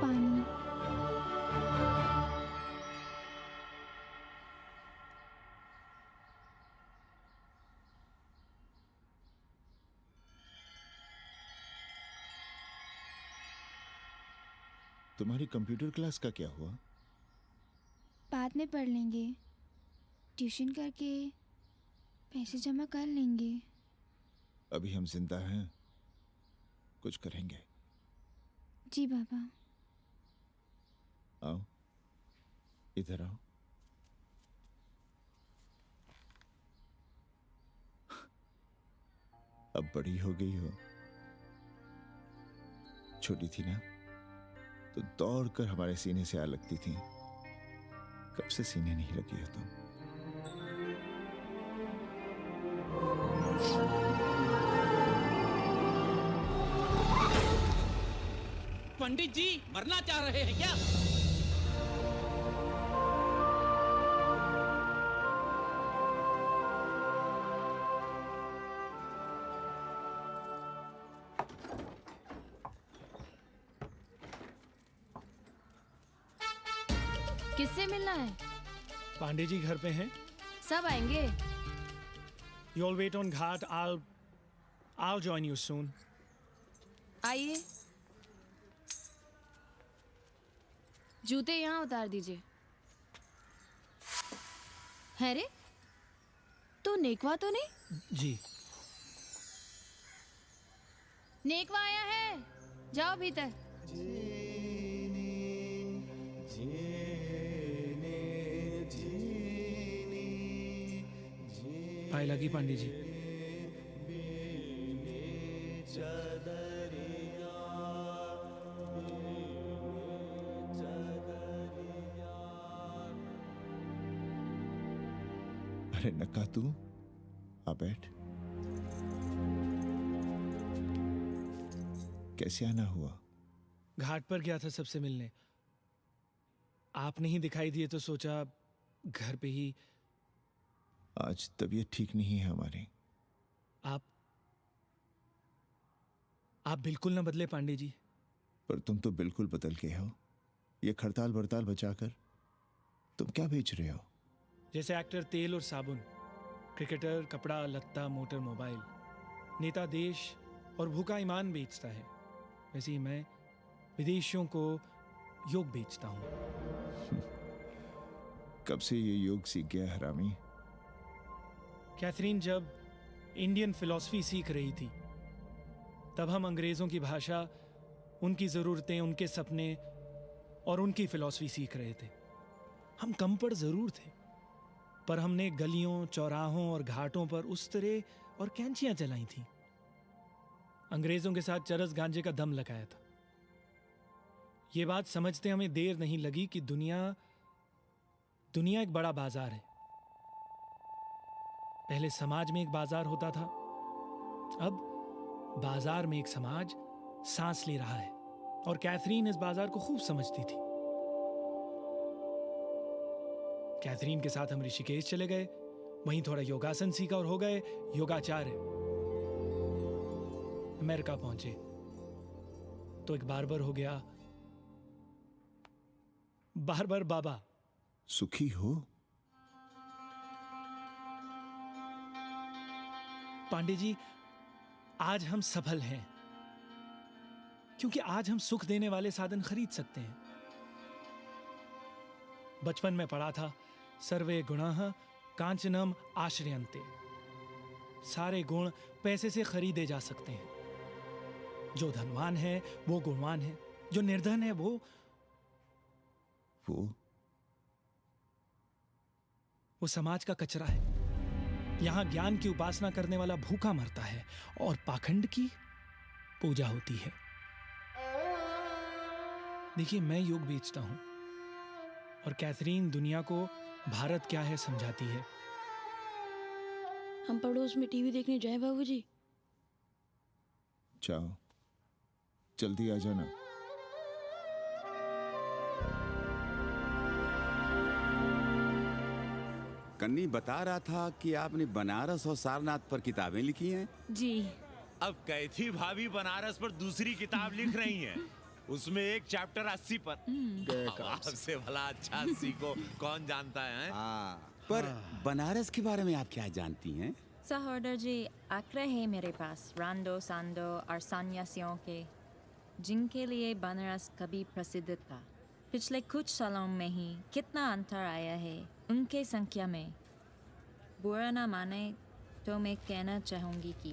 पानी। तुम्हारी कंप्यूटर क्लास का क्या हुआ? बाद में पढ़ लेंगे, ट्यूशन करके पैसे जमा कर लेंगे। अभी हम जिंदा हैं, कुछ करेंगे। जी बाबा। आओ, इधर आओ। अब बड़ी हो गई हो। छोटी थी ना तो दौड़ कर हमारे सीने से आ लगती थी। कब से सीने नहीं लगी हो तुम? पंडित जी मरना चाह रहे हैं क्या? किससे मिलना है? पांडे जी घर पे हैं। सब आएंगे। You all wait on Ghat. I'll join you soon. आइए। जूते यहाँ उतार दीजिए। है रे, तू नेकवा तो नहीं? जी। नेकवा आया है, जाओ भीतर। पाए लगी पांडे जी। अरे नक्का तू आ बैठ। कैसे आना हुआ? घाट पर गया था सबसे मिलने, आप नहीं दिखाई दिए तो सोचा घर पे ही। आज तबीयत ठीक नहीं है हमारी। आप बिल्कुल ना बदले पांडे जी। पर तुम तो बिल्कुल बदल गए हो। ये खड़ताल बड़ताल बचाकर तुम क्या बेच रहे हो? जैसे एक्टर तेल और साबुन, क्रिकेटर कपड़ा लत्ता मोटर मोबाइल, नेता देश और भूखा ईमान बेचता है, वैसे ही मैं विदेशियों को योग बेचता हूँ। कब से ये योग सीख गया हरामी? कैथरीन जब इंडियन फिलॉसफी सीख रही थी तब हम अंग्रेजों की भाषा, उनकी ज़रूरतें, उनके सपने और उनकी फिलॉसफी सीख रहे थे। हम कम पढ़ जरूर थे, पर हमने गलियों चौराहों और घाटों पर उस्तरे और कैंचियां चलाई थीं। अंग्रेजों के साथ चरस गांजे का दम लगाया था। ये बात समझते हमें देर नहीं लगी कि दुनिया एक बड़ा बाजार है। पहले समाज में एक बाजार होता था, अब बाजार में एक समाज सांस ले रहा है, और कैथरीन इस बाजार को खूब समझती थी। कैथरीन के साथ हम ऋषिकेश चले गए, वहीं थोड़ा योगासन सीखा और हो गए योगाचार्य। अमेरिका पहुंचे तो एक बार्बर हो गया। बार्बर बाबा। सुखी हो? पांडे जी, आज हम सफल हैं क्योंकि आज हम सुख देने वाले साधन खरीद सकते हैं। बचपन में पढ़ा था, सर्वे गुणाः कांचनम आश्रयन्ते। सारे गुण पैसे से खरीदे जा सकते हैं। जो धनवान है वो गुणवान है, जो निर्धन है वो समाज का कचरा है। यहां ज्ञान की उपासना करने वाला भूखा मरता है और पाखंड की पूजा होती है। देखिए, मैं योग बेचता हूं और कैथरीन दुनिया को भारत क्या है समझाती है। हम पड़ोस में टीवी देखने जाएं बाबूजी? जाओ, जल्दी आ जाना। कन्नी बता रहा था कि आपने बनारस और सारनाथ पर किताबें लिखी हैं। जी। अब कैथी भाभी बनारस पर दूसरी किताब लिख रही हैं। उसमें एक चैप्टर 80 पर। आपसे भला अच्छा 80 को कौन जानता है? पर बनारस के बारे में आप क्या जानती हैं? सहोदर जी, आंकड़े हैं मेरे पास रांडो सांडो और सन्यासियों के, जिनके लिए बनारस कभी प्रसिद्ध था। पिछले कुछ सालों में ही कितना अंतर आया है उनके संख्या में। बुरा ना माने तो मैं कहना चाहूंगी कि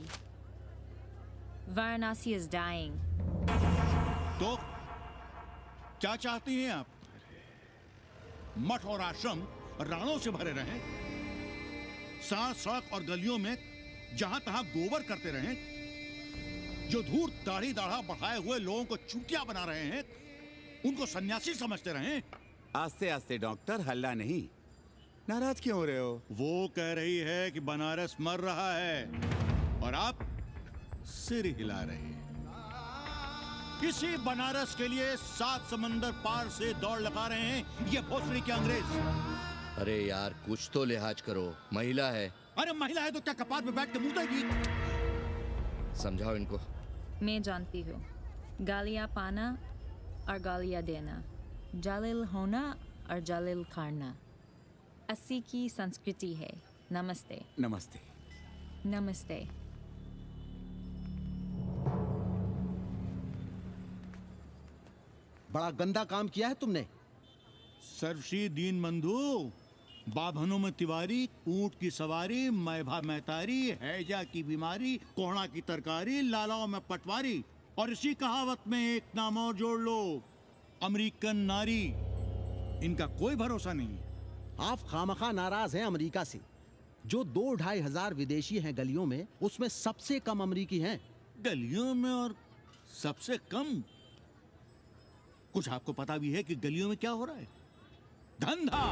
वाराणसी इज डाइंग। तो क्या चाहती हैं आप? मठ और आश्रम राणों से भरे रहें, सड़क सड़क और गलियों में जहां तहां गोबर करते रहें, जो धूर्त दाढ़ी दाढ़ा बढ़ाए हुए लोगों को चूतिया बना रहे हैं उनको सन्यासी समझते रहें। आस्ते आस्ते डॉक्टर, हल्ला नहीं। नाराज क्यों हो रहे हो? वो कह रही है कि बनारस मर रहा है और आप सिर हिला रहे हैं। इसी बनारस के लिए 7 समंदर पार से दौड़ लगा रहे हैं ये भोसड़ी के अंग्रेज। अरे यार, कुछ तो लिहाज करो, महिला है। अरे महिला है तो क्या कपार पे बैठ के मुंह देगी? समझाओ इनको। मैं जानती हूँ, गालियाँ पाना और गालियाँ देना, जालिल होना और जालिल खाना 80 की संस्कृति है। नमस्ते। नमस्ते। नमस्ते। बड़ा गंदा काम किया है तुमने। सर्वश्री दीन बंधु, बाभनों में तिवारी, ऊंट की सवारी, मैभा मैतारी, हैजा की बीमारी, कोहड़ा की तरकारी, लालाओं में पटवारी, और इसी कहावत में एक नाम और जोड़ लो, अमेरिकन नारी। इनका कोई भरोसा नहीं। आप खामखा नाराज हैं अमेरिका से। जो 2-2.5 हजार विदेशी हैं गलियों में, उसमें सबसे कम अमेरिकी हैं। गलियों में और सबसे कम? कुछ आपको पता भी है कि गलियों में क्या हो रहा है? धंधा,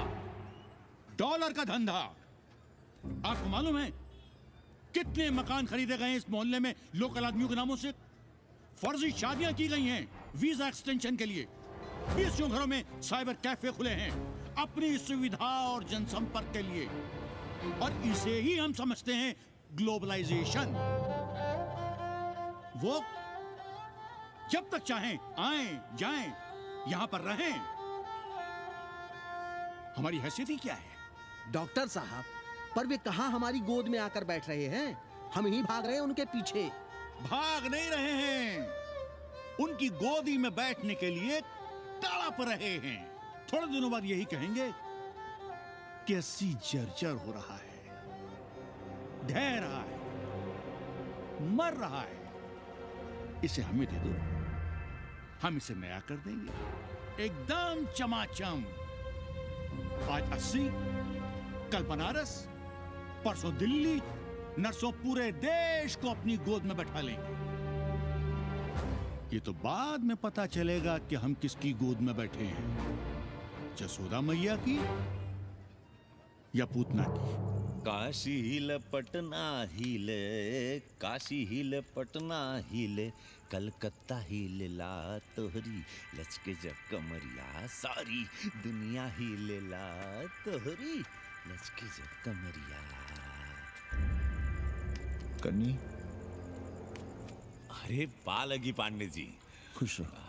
डॉलर का धंधा। आपको मालूम है कितने मकान खरीदे गए इस मोहल्ले में लोकल आदमियों के नामों से? फर्जी शादियां की गई हैं वीजा एक्सटेंशन के लिए। 20 घरों में साइबर कैफे खुले हैं अपनी सुविधा और जनसंपर्क के लिए, और इसे ही हम समझते हैं ग्लोबलाइजेशन। वो जब तक चाहें आएं जाएं, यहां पर रहें। हमारी हैसियत ही क्या है? डॉक्टर साहब, पर वे कहां हमारी गोद में आकर बैठ रहे हैं? हम ही भाग रहे हैं उनके पीछे। भाग नहीं रहे हैं, उनकी गोदी में बैठने के लिए तड़प रहे हैं। थोड़े दिनों बाद यही कहेंगे कि 80 जर्जर हो रहा है, ढह रहा है, मर रहा है, इसे हमें दे दो, हम इसे नया कर देंगे एकदम चमाचम। आज 80, कल बनारस, परसों दिल्ली, नरसों पूरे देश को अपनी गोद में बैठा लेंगे। ये तो बाद में पता चलेगा कि हम किसकी गोद में बैठे हैं, जसोदा मैया की या पूतना की। काशी हिले पटना हिले, काशी हिले पटना हिले, कलकत्ता हिले ला तोहरी लचके जब कमरिया, सारी दुनिया हिले ला तोहरी लचके जब कमरिया। कन्नी, अरे पा लगी पांडे जी। खुश रहो।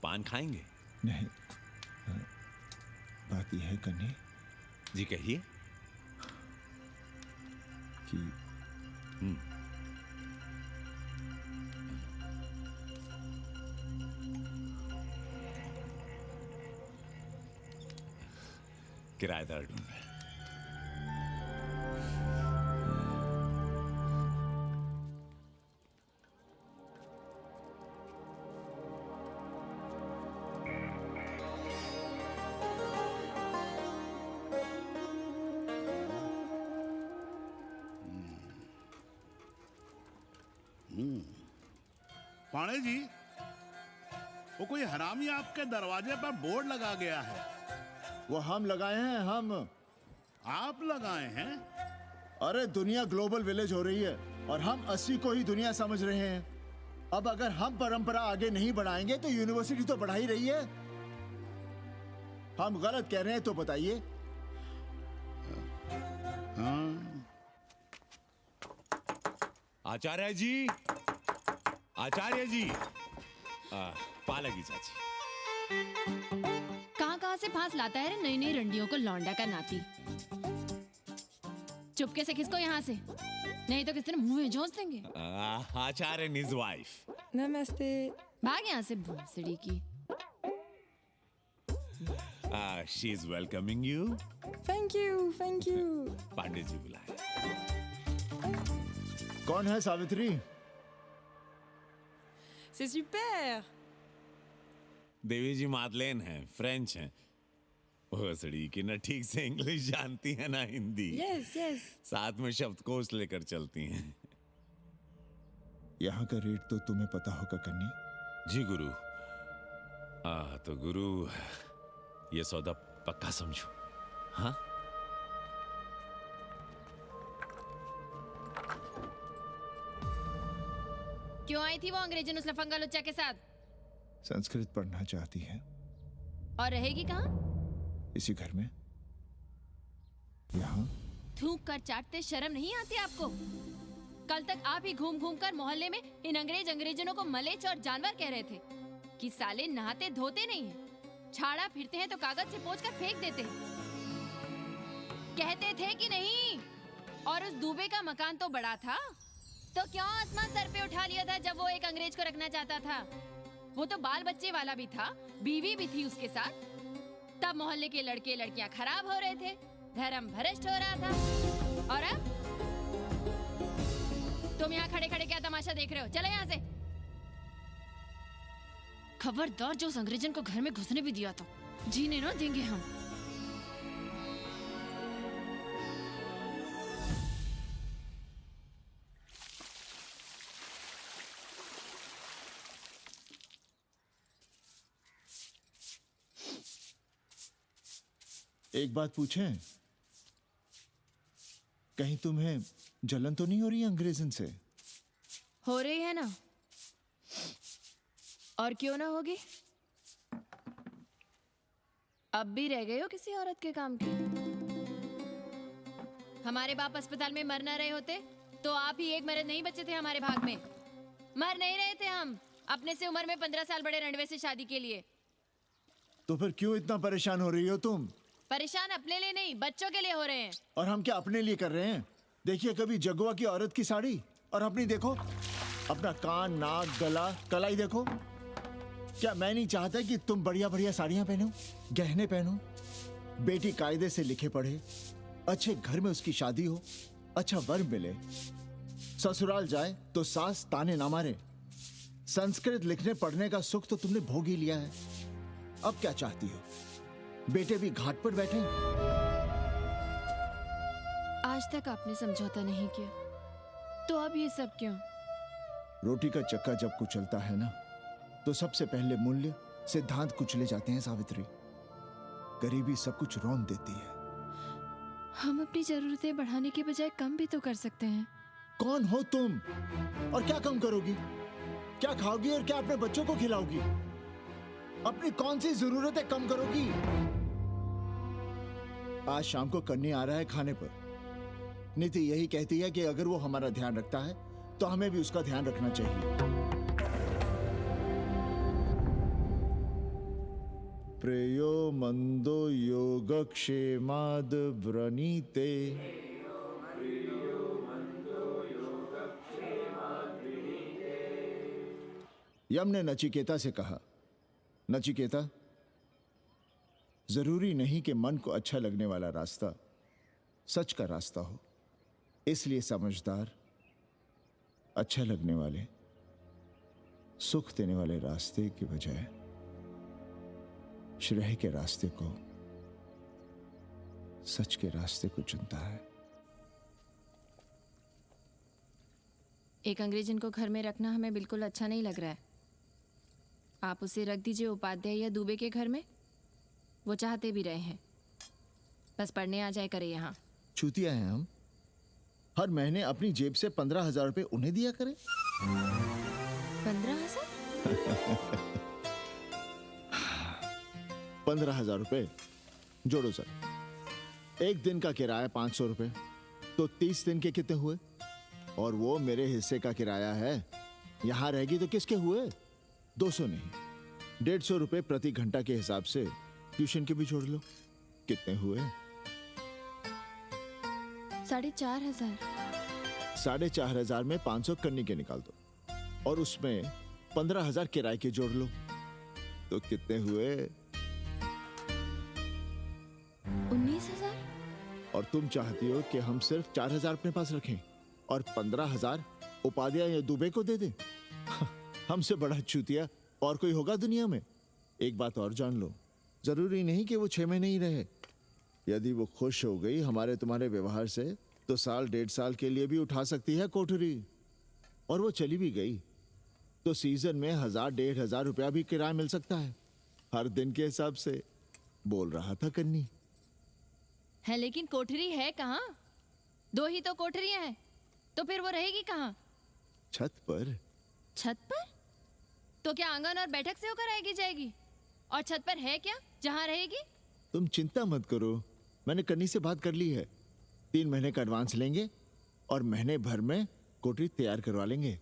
पान खाएंगे? नहीं, बात यह है कन्नी जी, कहिए। कि किराएदार ढूंढ रहे हैं। पाणे जी, वो कोई हरामी आपके दरवाजे पर बोर्ड लगा गया है। वो हम लगाए हैं, हम। आप लगाए हैं? अरे दुनिया ग्लोबल विलेज हो रही है और हम 80 को ही दुनिया समझ रहे हैं। अब अगर हम परंपरा आगे नहीं बढ़ाएंगे तो यूनिवर्सिटी तो बढ़ा ही रही है। हम गलत कह रहे हैं तो बताइए। आचार्य जी, आचार्य जी, पालकी चाची। कहाँ से फांस लाता है रे नई नई रंडियों को, लौंडा का नाती। चुपके से खिसको यहाँ से, नहीं तो किस दिन मुंह में झोंस देंगे। आचार्य and his wife. नमस्ते। भाग यहाँ से भोसड़ी की। She is welcoming you. Thank you, thank you. Pandey ji बुलाए। कौन है सावित्री? C'est super। देवी जी मादलेन हैं, फ्रेंच हैं। भोसड़ी की ना ठीक से इंग्लिश जानती है ना हिंदी। Yes yes. साथ में शब्दकोश लेकर चलती हैं। यहाँ का रेट तो तुम्हें पता होगा कन्नी। जी गुरु। तो गुरु, ये सौदा पक्का समझो। हाँ? क्यों आई थी वो अंग्रेजन उस लफंगा लुच्चा के साथ? संस्कृत पढ़ना चाहती है। और रहेगी कहाँ? इसी घर में, यहाँ। थूक कर चाटते शर्म नहीं आती आपको? कल तक आप ही घूम घूम कर मोहल्ले में इन अंग्रेजनों को मलेच और जानवर कह रहे थे कि साले नहाते धोते नहीं हैं, छाड़ा फिरते हैं तो कागज से पोंछ कर फेंक देते हैं। कहते थे कि नहीं? और उस दूबे का मकान तो बड़ा था, तो क्यों आसमान सर पे उठा लिया था जब वो एक अंग्रेज को रखना चाहता था? वो तो बाल बच्चे वाला भी था, बीवी भी थी उसके साथ। तब मोहल्ले के लड़के लड़कियां खराब हो रहे थे, धर्म भ्रष्ट हो रहा था। और अब तुम यहाँ खड़े खड़े क्या तमाशा देख रहे हो? चले यहाँ से। खबरदार, जो उस अंग्रेजन को घर में घुसने भी दिया तो जीने ना देंगे हम। एक बात पूछें, कहीं तुम्हें जलन तो नहीं हो रही अंग्रेजन से? हो रही है ना, और क्यों ना होगी? अब भी रह गए हो किसी औरत के काम की? हमारे बाप अस्पताल में मर ना रहे होते तो आप ही एक मर्द नहीं बचे थे हमारे भाग में। मर नहीं रहे थे हम अपने से उम्र में 15 साल बड़े रंडवे से शादी के लिए। तो फिर क्यों इतना परेशान हो रही हो तुम? परेशान अपने लिए नहीं, बच्चों के लिए हो रहे हैं। और हम क्या अपने लिए कर रहे हैं? देखिए कभी जगुआ की औरत की साड़ी और अपनी देखो, अपना कान, नाक, गला, कलाई देखो। क्या मैं नहीं चाहता कि तुम बढ़िया बढ़िया साड़ियां पहनो, गहने पहनो, बेटी कायदे से लिखे पढ़े, अच्छे घर में उसकी शादी हो, अच्छा वर मिले, ससुराल जाए तो सास ताने ना मारे। संस्कृत लिखने पढ़ने का सुख तो तुमने भोग ही लिया है। अब क्या चाहती हो? बेटे भी घाट पर बैठे। आज तक आपने समझौता नहीं किया, तो अब ये सब क्यों? रोटी का चक्का जब कुचलता है ना, तो सबसे पहले मूल्य सिद्धांत कुचले जाते हैं सावित्री। गरीबी सब कुछ रौंद देती है। हम अपनी जरूरतें बढ़ाने के बजाय कम भी तो कर सकते हैं। कौन हो तुम और क्या कम करोगी? क्या खाओगी और क्या अपने बच्चों को खिलाओगी? अपनी कौन सी जरूरतें कम करोगी? आज शाम को कन्नी आ रहा है खाने पर। नीति यही कहती है कि अगर वो हमारा ध्यान रखता है तो हमें भी उसका ध्यान रखना चाहिए। प्रेयो मंदो योगक्षेमाद व्रणीते। यम ने नचिकेता से कहा, नचिकेता, जरूरी नहीं कि मन को अच्छा लगने वाला रास्ता सच का रास्ता हो। इसलिए समझदार, अच्छा लगने वाले, सुख देने वाले रास्ते की बजाय श्रेय के रास्ते को, सच के रास्ते को चुनता है। एक अंग्रेजन को घर में रखना हमें बिल्कुल अच्छा नहीं लग रहा है। आप उसे रख दीजिए उपाध्याय या दुबे के घर में, वो चाहते भी रहे हैं। बस पढ़ने आ जाए करे यहाँ। चूतिया हैं हम। हर महीने अपनी जेब से 15,000 रुपए उन्हें दिया करें। 15,000? 15,000 रुपए जोड़ो सर। एक दिन का किराया 500 रुपए, तो 30 दिन के कितने हुए? और वो मेरे हिस्से का किराया है। यहां रहेगी तो किसके हुए? 200 नहीं, 150 रुपए प्रति घंटा के हिसाब से ट्यूशन के भी जोड़ लो। कितने हुए? 4,500। 4,500 में 500 कन्नी के निकाल दो और उसमें 15,000 किराए के जोड़ लो, तो कितने हुए? 19,000। और तुम चाहती हो कि हम सिर्फ 4,000 अपने पास रखें और 15,000 उपाध्याय या दुबे को दे दें? हमसे बड़ा चूतिया और कोई होगा दुनिया में? एक बात और जान लो, जरूरी नहीं कि वो 6 महीने ही रहे। यदि वो खुश हो गई हमारे तुम्हारे व्यवहार से, तो साल 1.5 साल के लिए भी उठा सकती है कोठरी। और वो चली भी गई तो सीजन में 1,000-1,500 रुपया भी किराया मिल सकता है, हर दिन के हिसाब से। बोल रहा था कन्नी। है लेकिन कोठरी है कहाँ? 2 ही तो कोठरियां हैं, तो फिर वो रहेगी कहाँ? छत पर। छत पर? तो क्या आंगन और बैठक से होकर आएगी जाएगी? और छत पर है क्या जहाँ रहेगी? तुम चिंता मत करो, मैंने कन्नी से बात कर ली है। 3 महीने का एडवांस लेंगे और महीने भर में कोठरी तैयार करवा लेंगे।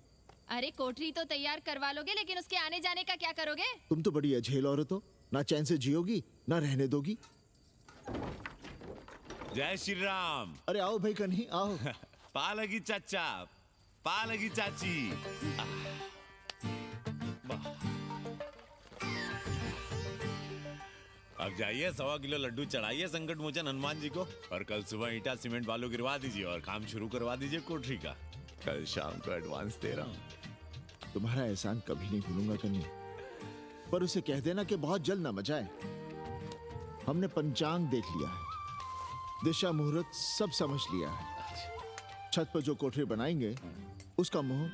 अरे कोठरी तो तैयार करवा लोगे, लेकिन उसके आने जाने का क्या करोगे? तुम तो बड़ी अझेल औरत हो, ना चैन से जियोगी ना रहने दोगी। जय श्री राम। अरे आओ भाई कन्ही आओ। पालगी चाचा, पालगी चाची। अब जाइए 1.25 किलो लड्डू चढ़ाइए संकट मोचन हनुमान जी को, और कल सुबह ईटा सीमेंट बालू गिरवा दीजिए और काम शुरू करवा दीजिए कोठरी का। कल शाम को एडवांस दे रहा हूँ। तुम्हारा एहसान कभी नहीं भूलूंगा कन्नी, पर उसे कह देना कि बहुत जल्द ना मचाए। हमने पंचांग देख लिया है, दिशा मुहूर्त सब समझ लिया है। छत पर जो कोठरी बनाएंगे उसका मुंह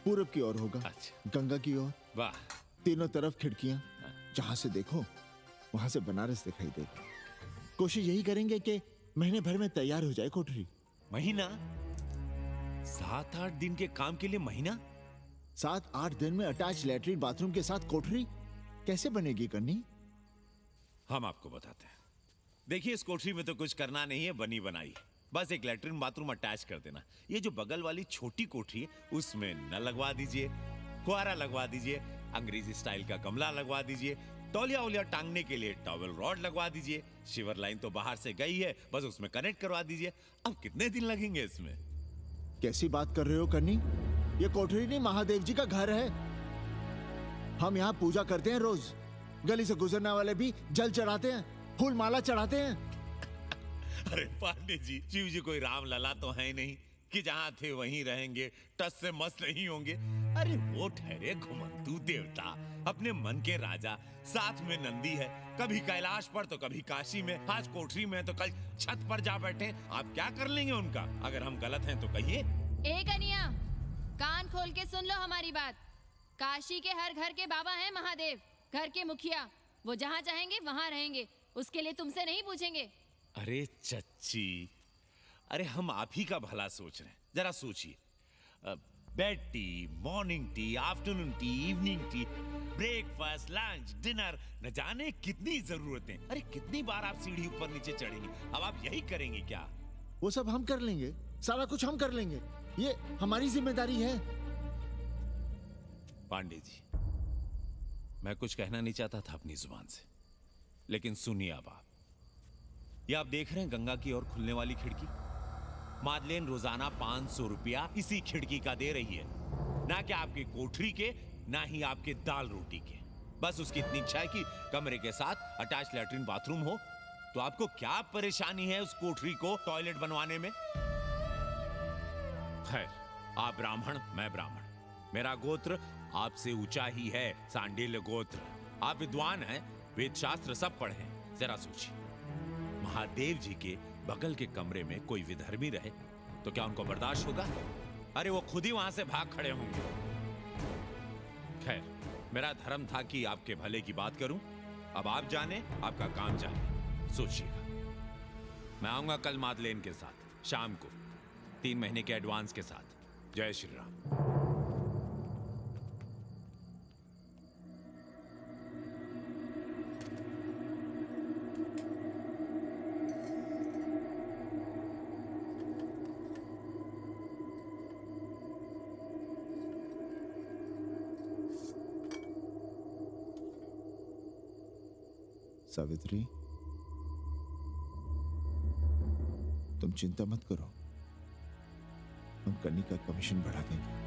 पूरब की ओर होगा, गंगा की ओर। वाह। तीनों तरफ खिड़कियां, जहां से देखो वहां से बनारस दिखाई देगा। कोशिश यही करेंगे कि महीने भर में तैयार हो जाए कोठरी। महीना? 7-8 दिन के काम के लिए महीना? 7-8 दिन में अटैच लैट्रिन बाथरूम के साथ कोठरी कैसे बनेगी कन्नी? हम आपको बताते हैं। देखिए, इस कोठरी में तो कुछ करना नहीं है, बनी बनाई। बस एक लैट्रिन बाथरूम अटैच कर देना। ये जो बगल वाली छोटी कोठरी है उसमें नल लगवा दीजिए, फुहारा लगवा दीजिए, अंग्रेजी स्टाइल का गमला लगवा दीजिए, तौलिया उलिया टांगने के लिए टॉवल रॉड लगवा दीजिए। शिवर लाइन तो बाहर से गई है, बस उसमें कनेक्ट करवा दीजिए। अब कितने दिन लगेंगे इसमें? कैसी बात कर रहे हो कन्नी? ये कोठरी नहीं, महादेव जी का घर है। हम यहाँ पूजा करते हैं रोज। गली से गुजरने वाले भी जल चढ़ाते हैं, फूल माला चढ़ाते हैं। अरे पांडे जी, शिव जी कोई राम लला तो है नहीं कि जहां थे वहीं रहेंगे, टस से मस नहीं होंगे। अरे वो ठहरे घुमंतू देवता, अपने मन के राजा, साथ में नंदी है, कभी कैलाश पर तो कभी काशी में, आज कोठरी में तो कल छत पर जा बैठे। आप क्या कर लेंगे उनका? अगर हम गलत हैं तो कहिए। ए कन्या, कान खोल के सुन लो हमारी बात। काशी के हर घर के बाबा हैं महादेव, घर के मुखिया। वो जहाँ चाहेंगे वहाँ रहेंगे, उसके लिए तुमसे नहीं पूछेंगे। अरे चच्ची, अरे हम आप ही का भला सोच रहे हैं। जरा सोचिए, bed tea, morning tea, afternoon T, evening tea, breakfast, lunch, dinner, न जाने कितनी जरूरतें। अरे कितनी बार आप सीढ़ी ऊपर नीचे चढ़ेंगे। अब आप यही करेंगे क्या? वो सब हम कर लेंगे, सारा कुछ हम कर लेंगे, ये हमारी जिम्मेदारी है। पांडे जी, मैं कुछ कहना नहीं चाहता था अपनी जुबान से, लेकिन सुनिए अब आप। ये आप देख रहे हैं गंगा की ओर खुलने वाली खिड़की? मादलेन रोजाना 500 रुपया इसी खिड़की का दे रही है, ना कि आपकी कोठरी के, ना ही आपके दाल रोटी के। बस उसकी इतनी इच्छा है कि कमरे के साथ अटैच लैट्रिन बाथरूम हो। तो आपको क्या परेशानी है उस कोठरी को टॉयलेट बनवाने में? खैर, आप ब्राह्मण, मैं ब्राह्मण, मेरा गोत्र आपसे ऊंचा ही है, सांडिल्य गोत्र। आप विद्वान हैं, वेद शास्त्र सब पढ़े हैं। जरा सोचिए, महादेव जी के बगल के कमरे में कोई विधर्मी रहे तो क्या उनको बर्दाश्त होगा? अरे वो खुद ही वहां से भाग खड़े होंगे। खैर, मेरा धर्म था कि आपके भले की बात करूं। अब आप जाने, आपका काम जाने। सोचिएगा, मैं आऊंगा कल मादलेन के साथ शाम को, 3 महीने के एडवांस के साथ। जय श्री राम। सावित्री, तुम चिंता मत करो, हम कन्नी का कमीशन बढ़ा देंगे।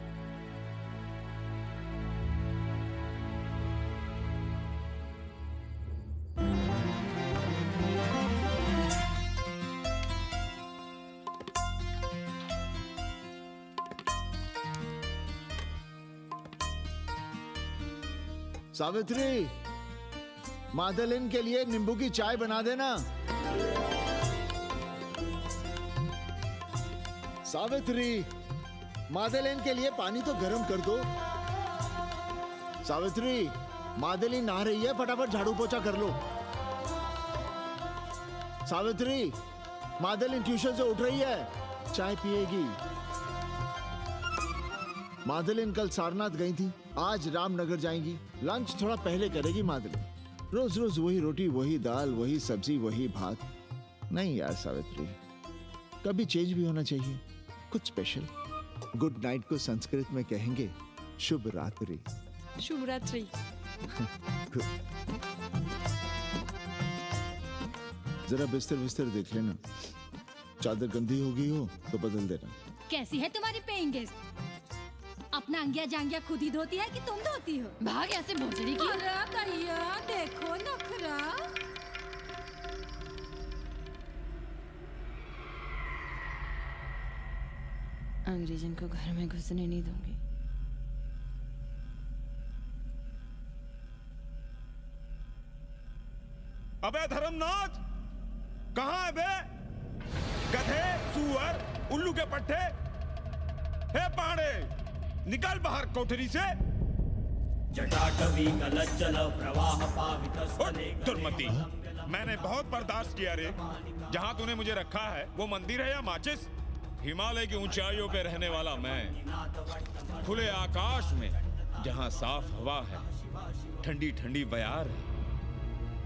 सावित्री, मादलिन के लिए नींबू की चाय बना देना। सावित्री, मादलिन के लिए पानी तो गर्म कर दो। सावित्री, मादलिन नहा रही है, फटाफट झाड़ू पोछा कर लो। सावित्री, मादलिन ट्यूशन से उठ रही है, चाय पिएगी। मादलिन कल सारनाथ गई थी, आज रामनगर जाएंगी। लंच थोड़ा पहले करेगी मादलिन। रोज रोज वही रोटी, वही दाल, वही सब्जी, वही भात। नहीं यार सावित्री, कभी चेंज भी होना चाहिए, कुछ स्पेशल। गुड नाइट को संस्कृत में कहेंगे शुभ रात्रि। शुभ रात्रि। जरा बिस्तर बिस्तर देख लेना, चादर गंदी हो गई हो तो बदल देना। कैसी है तुम्हारी पेइंग गेस्ट? अपना अंगिया जांगिया खुद ही धोती है कि तुम धोती हो? भाग ऐसे भोसड़ी की। अरे भैया देखो नखरा। अंग्रेजन को घर में घुसने नहीं दूंगी। अबे धर्मनाथ, कहाँ है बे? गधे, सुअर, उल्लू के पट्टे। हे पाड़े, निकल बाहर कोठरी से। जटाटवी कलज्जल प्रवाह पावितस्थले। दुर्मति, मैंने बहुत बर्दाश्त किया रे। जहाँ तूने मुझे रखा है वो मंदिर है या माचिस? हिमालय की ऊंचाइयों पे रहने वाला मैं, खुले आकाश में जहाँ साफ हवा है, ठंडी ठंडी बयार है,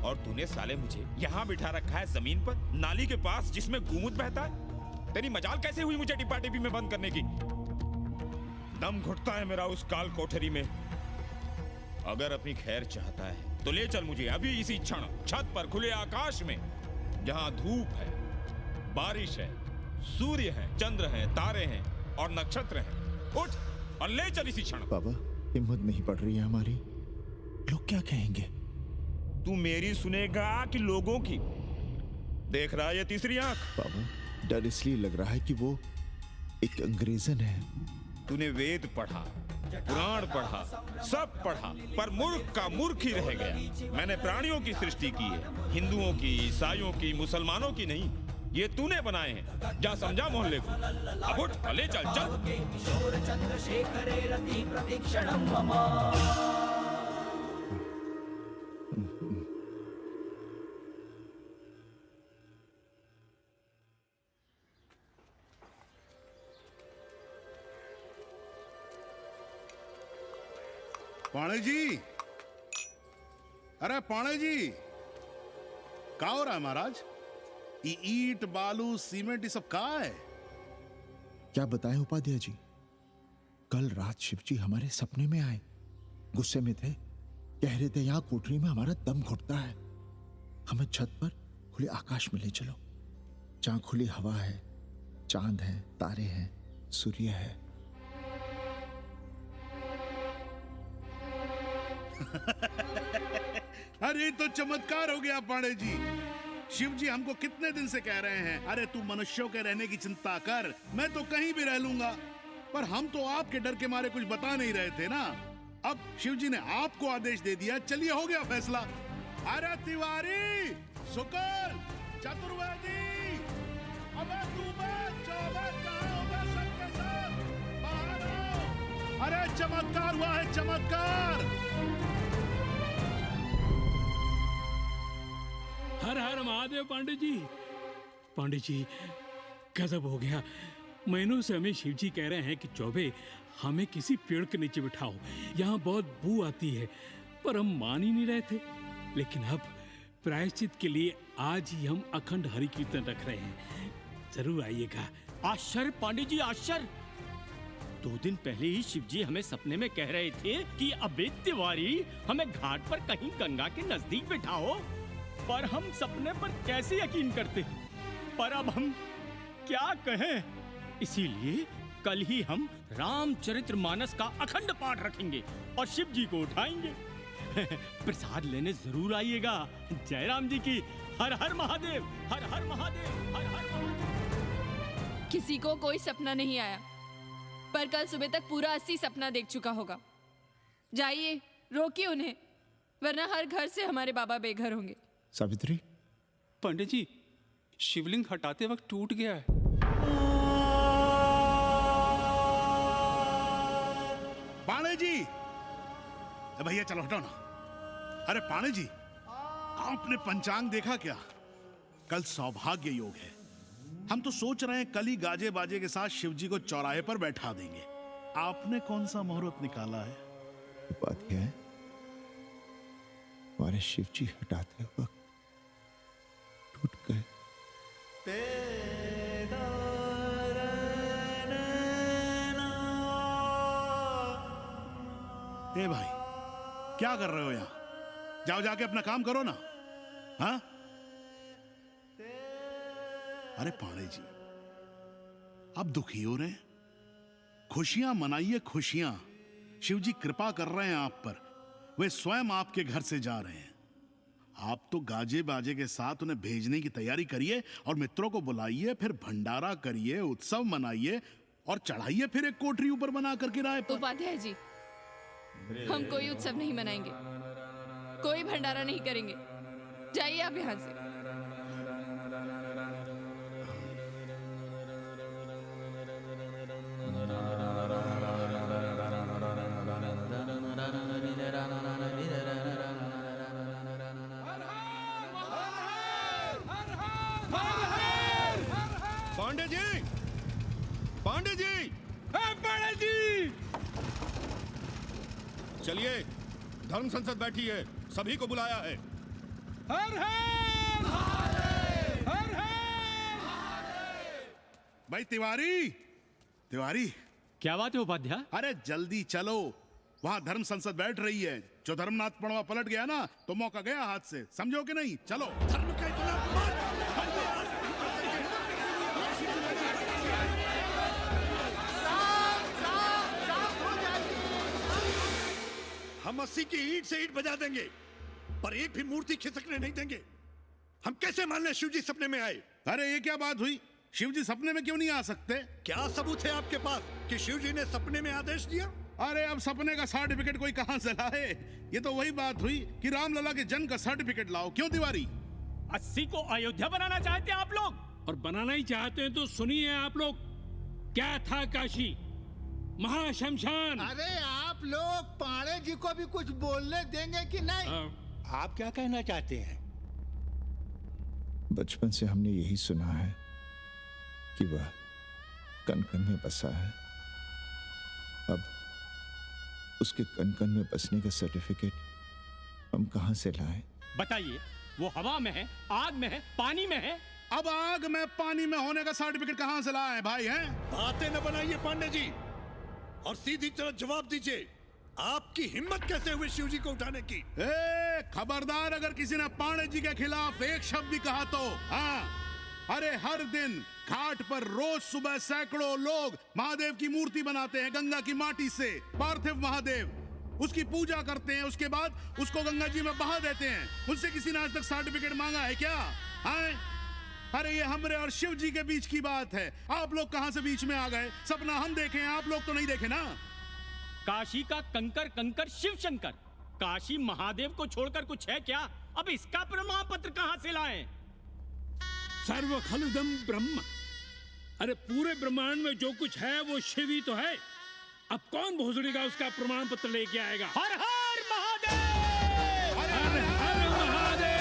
और तूने साले मुझे यहाँ बिठा रखा है जमीन पर, नाली के पास जिसमें गोमूत्र बहता है। तेरी मजाल कैसे हुई मुझे डिब्बा डिब्बी में बंद करने की? दम घुटता है मेरा उस काल कोठरी में। अगर अपनी खैर चाहता है तो ले चल मुझे अभी इसी क्षण छत पर खुले आकाश में, जहां धूप है, बारिश है, सूर्य है, चंद्र है, तारे हैं और नक्षत्र हैं। उठ और ले चल इसी क्षण। बाबा, हिम्मत नहीं पड़ रही है हमारी, लोग क्या कहेंगे? तू मेरी सुनेगा कि लोगों की? देख रहा है ये तीसरी आंख? बाबा, डर इसलिए लग रहा है कि वो एक अंग्रेजन है। तूने वेद पढ़ा, पुराण पढ़ा, सब पढ़ा, पर मूर्ख का मूर्ख ही रह गया। मैंने प्राणियों की सृष्टि की है, हिंदुओं की, ईसाइयों की, मुसलमानों की नहीं। ये तूने बनाए हैं। जा समझा मोहल्ले को। अब उठ, ले चल चल। पाणे जी, अरे पाणे जी, क्या हो रहा है महाराज? ये ईंट, बालू, सीमेंट, ये सब कहाँ है? क्या बताएं उपाध्याय जी, कल रात शिवजी हमारे सपने में आए, गुस्से में थे, कह रहे थे यहाँ कोठरी में हमारा दम घुटता है, हमें छत पर खुले आकाश में ले चलो, जहां खुली हवा है, चांद है, तारे हैं, सूर्य है। अरे तो चमत्कार हो गया पांडे जी। शिव जी हमको कितने दिन से कह रहे हैं, अरे तू मनुष्यों के रहने की चिंता कर, मैं तो कहीं भी रह लूंगा। पर हम तो आपके डर के मारे कुछ बता नहीं रहे थे ना। अब शिव जी ने आपको आदेश दे दिया, चलिए हो गया फैसला। अरे तिवारी, शुक्ल, चतुर्वेदी, अबे तू सबके साथ बाहर आओ। अरे चमत्कार हुआ है, चमत्कार। हर हर महादेव पांडे जी। पांडे जी गजब हो गया। महीनों से हमें शिव जी कह रहे हैं कि चौबे हमें किसी पेड़ के नीचे बिठाओ, यहाँ बहुत बू आती है, पर हम मान ही नहीं रहे थे। लेकिन अब प्रायश्चित के लिए आज ही हम अखंड हरि कीर्तन रख रहे हैं, जरूर आइएगा। आश्चर्य पांडे जी, आश्चर्य। 2 दिन पहले ही शिव जी हमें सपने में कह रहे थे कि अबे तिवारी हमें घाट पर कहीं गंगा के नजदीक बिठाओ, पर हम सपने पर कैसे यकीन करते। पर अब हम क्या कहें, इसीलिए कल ही हम रामचरितमानस का अखंड पाठ रखेंगे और शिव जी को उठाएंगे। प्रसाद लेने जरूर आइएगा। जय राम जी की। हर हर महादेव, हर हर महादेव, हर हर महादेव। किसी को कोई सपना नहीं आया, पर कल सुबह तक पूरा 80 सपना देख चुका होगा। जाइए, रोकिए उन्हें, वरना हर घर से हमारे बाबा बेघर होंगे। सावित्री, पंडित जी, शिवलिंग हटाते वक्त टूट गया है। पाणे जी, भैया चलो हटाओ ना। अरे पाणे जी, आपने पंचांग देखा क्या? कल सौभाग्य योग है। हम तो सोच रहे हैं कल ही गाजे बाजे के साथ शिव जी को चौराहे पर बैठा देंगे। आपने कौन सा मुहूर्त निकाला है? बात यह है, हमारे शिव जी हटाते वक्त टूट गए। ए भाई, क्या कर रहे हो यहाँ? जाओ जाके अपना काम करो ना। हाँ? अरे पाणे जी, आप दुखी हो रहे हैं? खुशियां मनाइए, खुशियां। शिव जी कृपा कर रहे हैं आप पर। वे स्वयं आपके घर से जा रहे हैं। आप तो गाजे बाजे के साथ उन्हें भेजने की तैयारी करिए और मित्रों को बुलाइए, फिर भंडारा करिए, उत्सव मनाइए और चढ़ाइए फिर एक कोठरी ऊपर बना करके राय पर। उपाध्याय जी, हम कोई उत्सव नहीं मनाएंगे, कोई भंडारा नहीं करेंगे। जाइए आप यहाँ से। पांडे जी, पांडे जी, पांडे जी, चलिए, धर्म संसद बैठी है, सभी को बुलाया है। हर हर हर हर। भाई तिवारी, तिवारी, क्या बात है उपाध्याय? अरे जल्दी चलो, वहां धर्म संसद बैठ रही है। जो धर्मनाथ पड़वा पलट गया ना, तो मौका गया हाथ से, समझो कि नहीं? चलो। धर्म का हम 80 की ईंट से ईंट बजा देंगे, पर एक भी मूर्ति खिसकने नहीं देंगे। हम कैसे मान लें शिव जी सपने में आए? अरे ये क्या बात हुई? शिव जी सपने में क्यों नहीं आ सकते? क्या सबूत है आपके पास कि शिव जी ने सपने में आदेश दिया? अरे अब सपने का सर्टिफिकेट कोई कहां से लाए? ये तो वही बात हुई कि रामलला के जन्म का सर्टिफिकेट लाओ। क्यों तिवारी? 80 को अयोध्या बनाना चाहते हैं आप लोग? और बनाना ही चाहते हैं तो सुनिए आप लोग, क्या था काशी महाशमशान। अरे आप लोग पाणे जी को भी कुछ बोलने देंगे कि नहीं? आप क्या कहना चाहते हैं? बचपन से हमने यही सुना है कि वह कन कन में बसा है। अब उसके कन कन में बसने का सर्टिफिकेट हम कहां से लाएं? बताइए, वो हवा में है, आग में है, पानी में है? अब आग में पानी में होने का सर्टिफिकेट कहां से लाए भाई? हैं? बातें न बनाइए पांडे जी, और सीधी तरह जवाब दीजिए। आपकी हिम्मत कैसे हुई शिव जी को उठाने की? खबरदार, अगर किसी ने पाणे जी के खिलाफ एक शब्द भी कहा तो। हाँ, अरे हर दिन घाट पर रोज सुबह सैकड़ों लोग महादेव की मूर्ति बनाते हैं गंगा की माटी से, पार्थिव महादेव। उसकी पूजा करते हैं, उसके बाद उसको गंगा जी में बहा देते हैं। उनसे किसी ने आज तक सर्टिफिकेट मांगा है क्या? हाँ? अरे ये हमरे और शिव जी के बीच की बात है। आप लोग कहां से बीच में आ गए? सपना हम देखे हैं, आप लोग तो नहीं देखे ना। काशी का कंकर कंकर शिव शंकर, काशी महादेव को छोड़कर कुछ है क्या? अब इसका प्रमाण पत्र कहां से लाएं? सर्व खलुदम ब्रह्म, अरे पूरे ब्रह्मांड में जो कुछ है वो शिव ही तो है। अब कौन भोसड़ी का उसका प्रमाण पत्र लेके आएगा? हर हर महादेव, हर हर महादेव,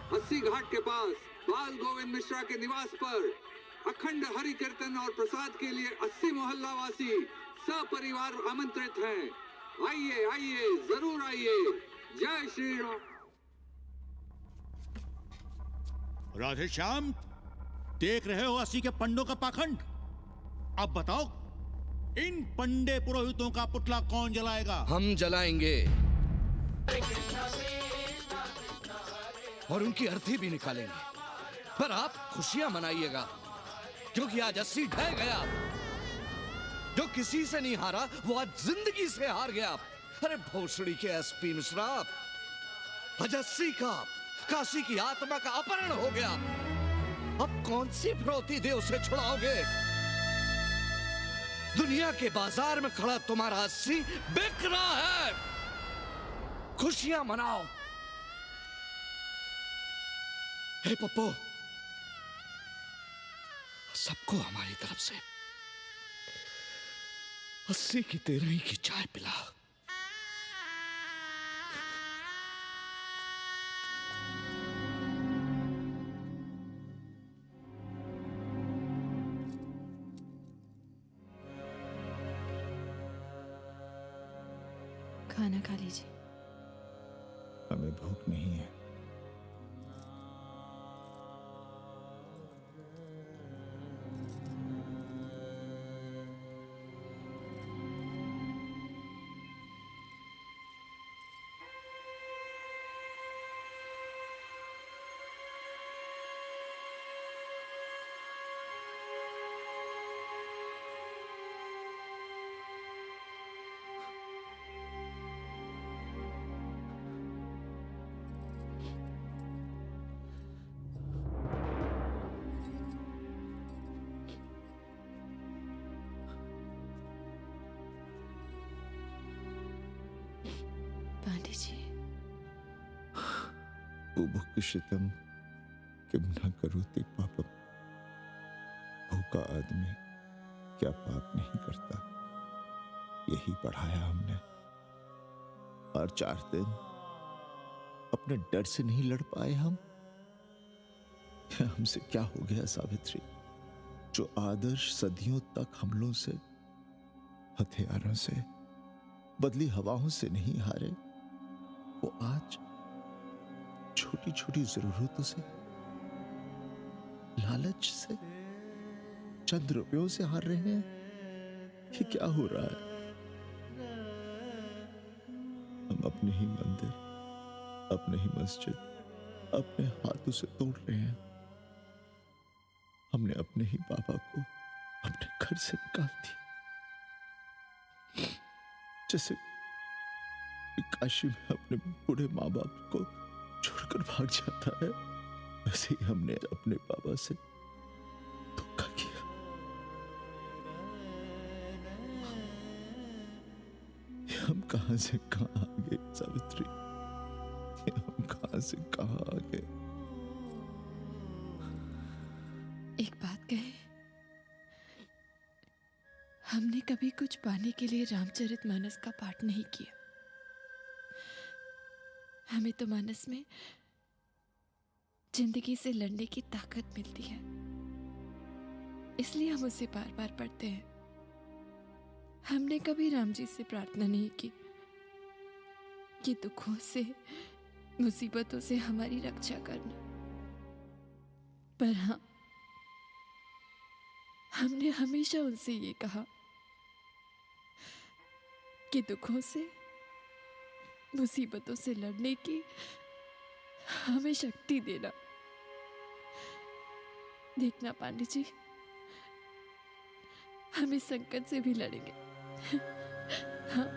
अस्सी घाट के पास बाल गोविंद मिश्रा के निवास पर अखंड हरि कीर्तन और प्रसाद के लिए 80 मोहल्ला वासी सपरिवार आमंत्रित हैं। आइए आइए, जरूर आइए। जय श्री राम। राधे श्याम, देख रहे हो 80 के पंडों का पाखंड? अब बताओ, इन पंडे पुरोहितों का पुतला कौन जलाएगा? हम जलाएंगे और उनकी अर्थी भी निकालेंगे। पर आप खुशियां मनाइएगा, क्योंकि आज 80 ढह गया। जो किसी से नहीं हारा वो आज जिंदगी से हार गया। अरे भोसड़ी के एसपी मिश्रा, आज 80 का काशी की आत्मा का अपहरण हो गया। अब कौन सी फिरौती दे उसे छुड़ाओगे? दुनिया के बाजार में खड़ा तुम्हारा 80 बिक रहा है। खुशियां मनाओ। हे पप्पू, सबको हमारी तरफ से 80 की 13 की चाय पिला। खाना खा लीजिए। हमें भूख नहीं है। पांडे जी, बुभुक्षितम किम न करोति पापम। भूखा आदमी क्या पाप नहीं करता, यही पढ़ाया हमने। और 4 दिन अपने डर से नहीं लड़ पाए हम। हमसे क्या हो गया सावित्री? जो आदर्श सदियों तक हमलों से, हथियारों से, बदली हवाओं से नहीं हारे, वो आज छोटी छोटी जरूरतों से, लालच से, चंद रुपयों से हार रहे हैं। ये क्या हो रहा है? अपने ही मंदिर, अपने ही मस्जिद अपने हाथों से तोड़ रहे हैं। हमने अपने ही बाबा को अपने घर से निकाल दिया। जैसे काशी में अपने बूढ़े माँ बाप को छोड़कर भाग जाता है, वैसे ही हमने अपने बाबा से धोखा किया। ये हम कहां से कहां आ गए सावित्री, ये हम कहां से कहां आ गए। एक बात कहे, हमने कभी कुछ पाने के लिए रामचरितमानस का पाठ नहीं किया। हमें तो मानस में जिंदगी से लड़ने की ताकत मिलती है, इसलिए हम उसे बार बार पढ़ते हैं। हमने कभी राम जी से प्रार्थना नहीं की कि दुखों से, मुसीबतों से हमारी रक्षा करना, पर हाँ, हमने हमेशा उनसे ये कहा कि दुखों से, मुसीबतों से लड़ने की हमें शक्ति देना। देखना पांडे जी, हम इस संकट से भी लड़ेंगे। हाँ।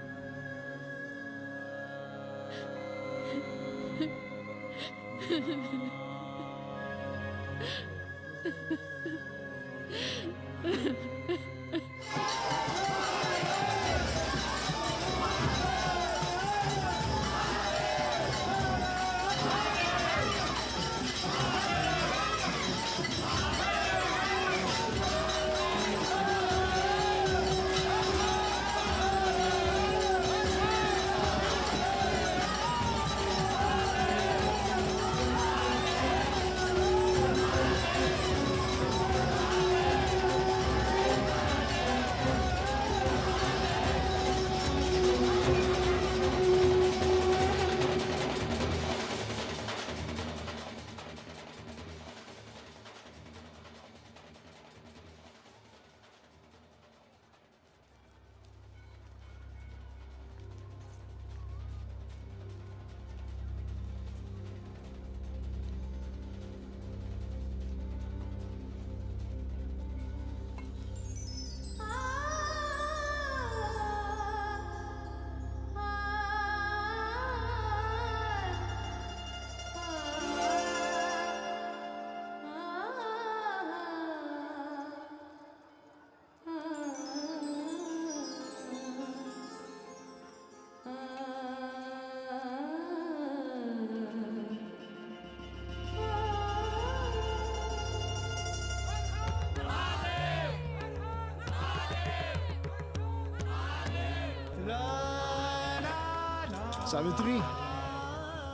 सावित्री,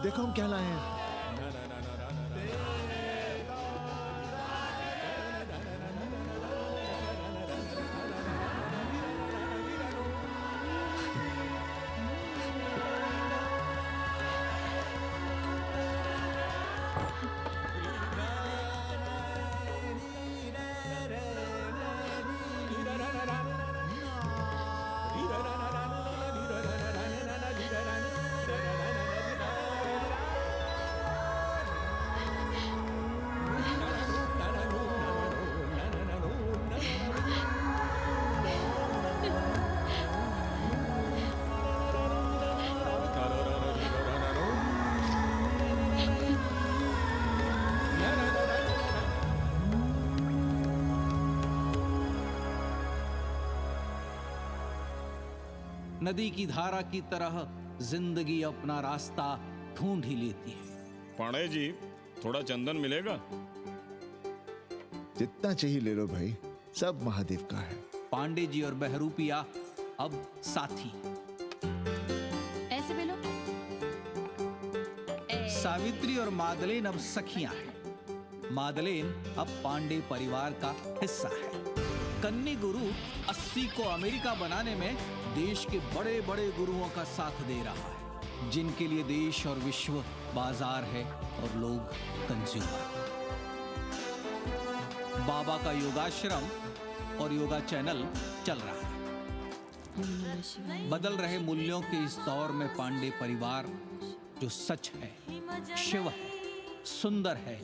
देखो हम क्या लाए हैं। नदी की धारा की तरह जिंदगी अपना रास्ता ढूंढ ही लेती है। पांडे जी, थोड़ा चंदन मिलेगा? जितना चाहिए ले लो भाई, सब महादेव का है। पांडे जी और बहरूपिया अब साथी। ऐसे बेलो। सावित्री और मादलेन अब सखियां हैं। मादलेन अब पांडे परिवार का हिस्सा है। कन्नी गुरु 80 को अमेरिका बनाने में देश के बड़े बड़े गुरुओं का साथ दे रहा है, जिनके लिए देश और विश्व बाजार है और लोग कंज्यूमर। बाबा का योगाश्रम और योगा चैनल चल रहा है। बदल रहे मूल्यों के इस दौर में पांडे परिवार जो सच है, शिव है, सुंदर है,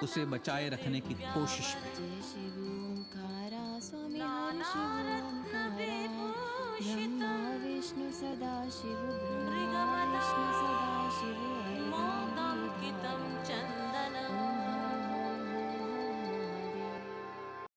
उसे बचाए रखने की कोशिश में। ब्रह्मा विष्णु सदा शिव ब्रह्मा विष्णु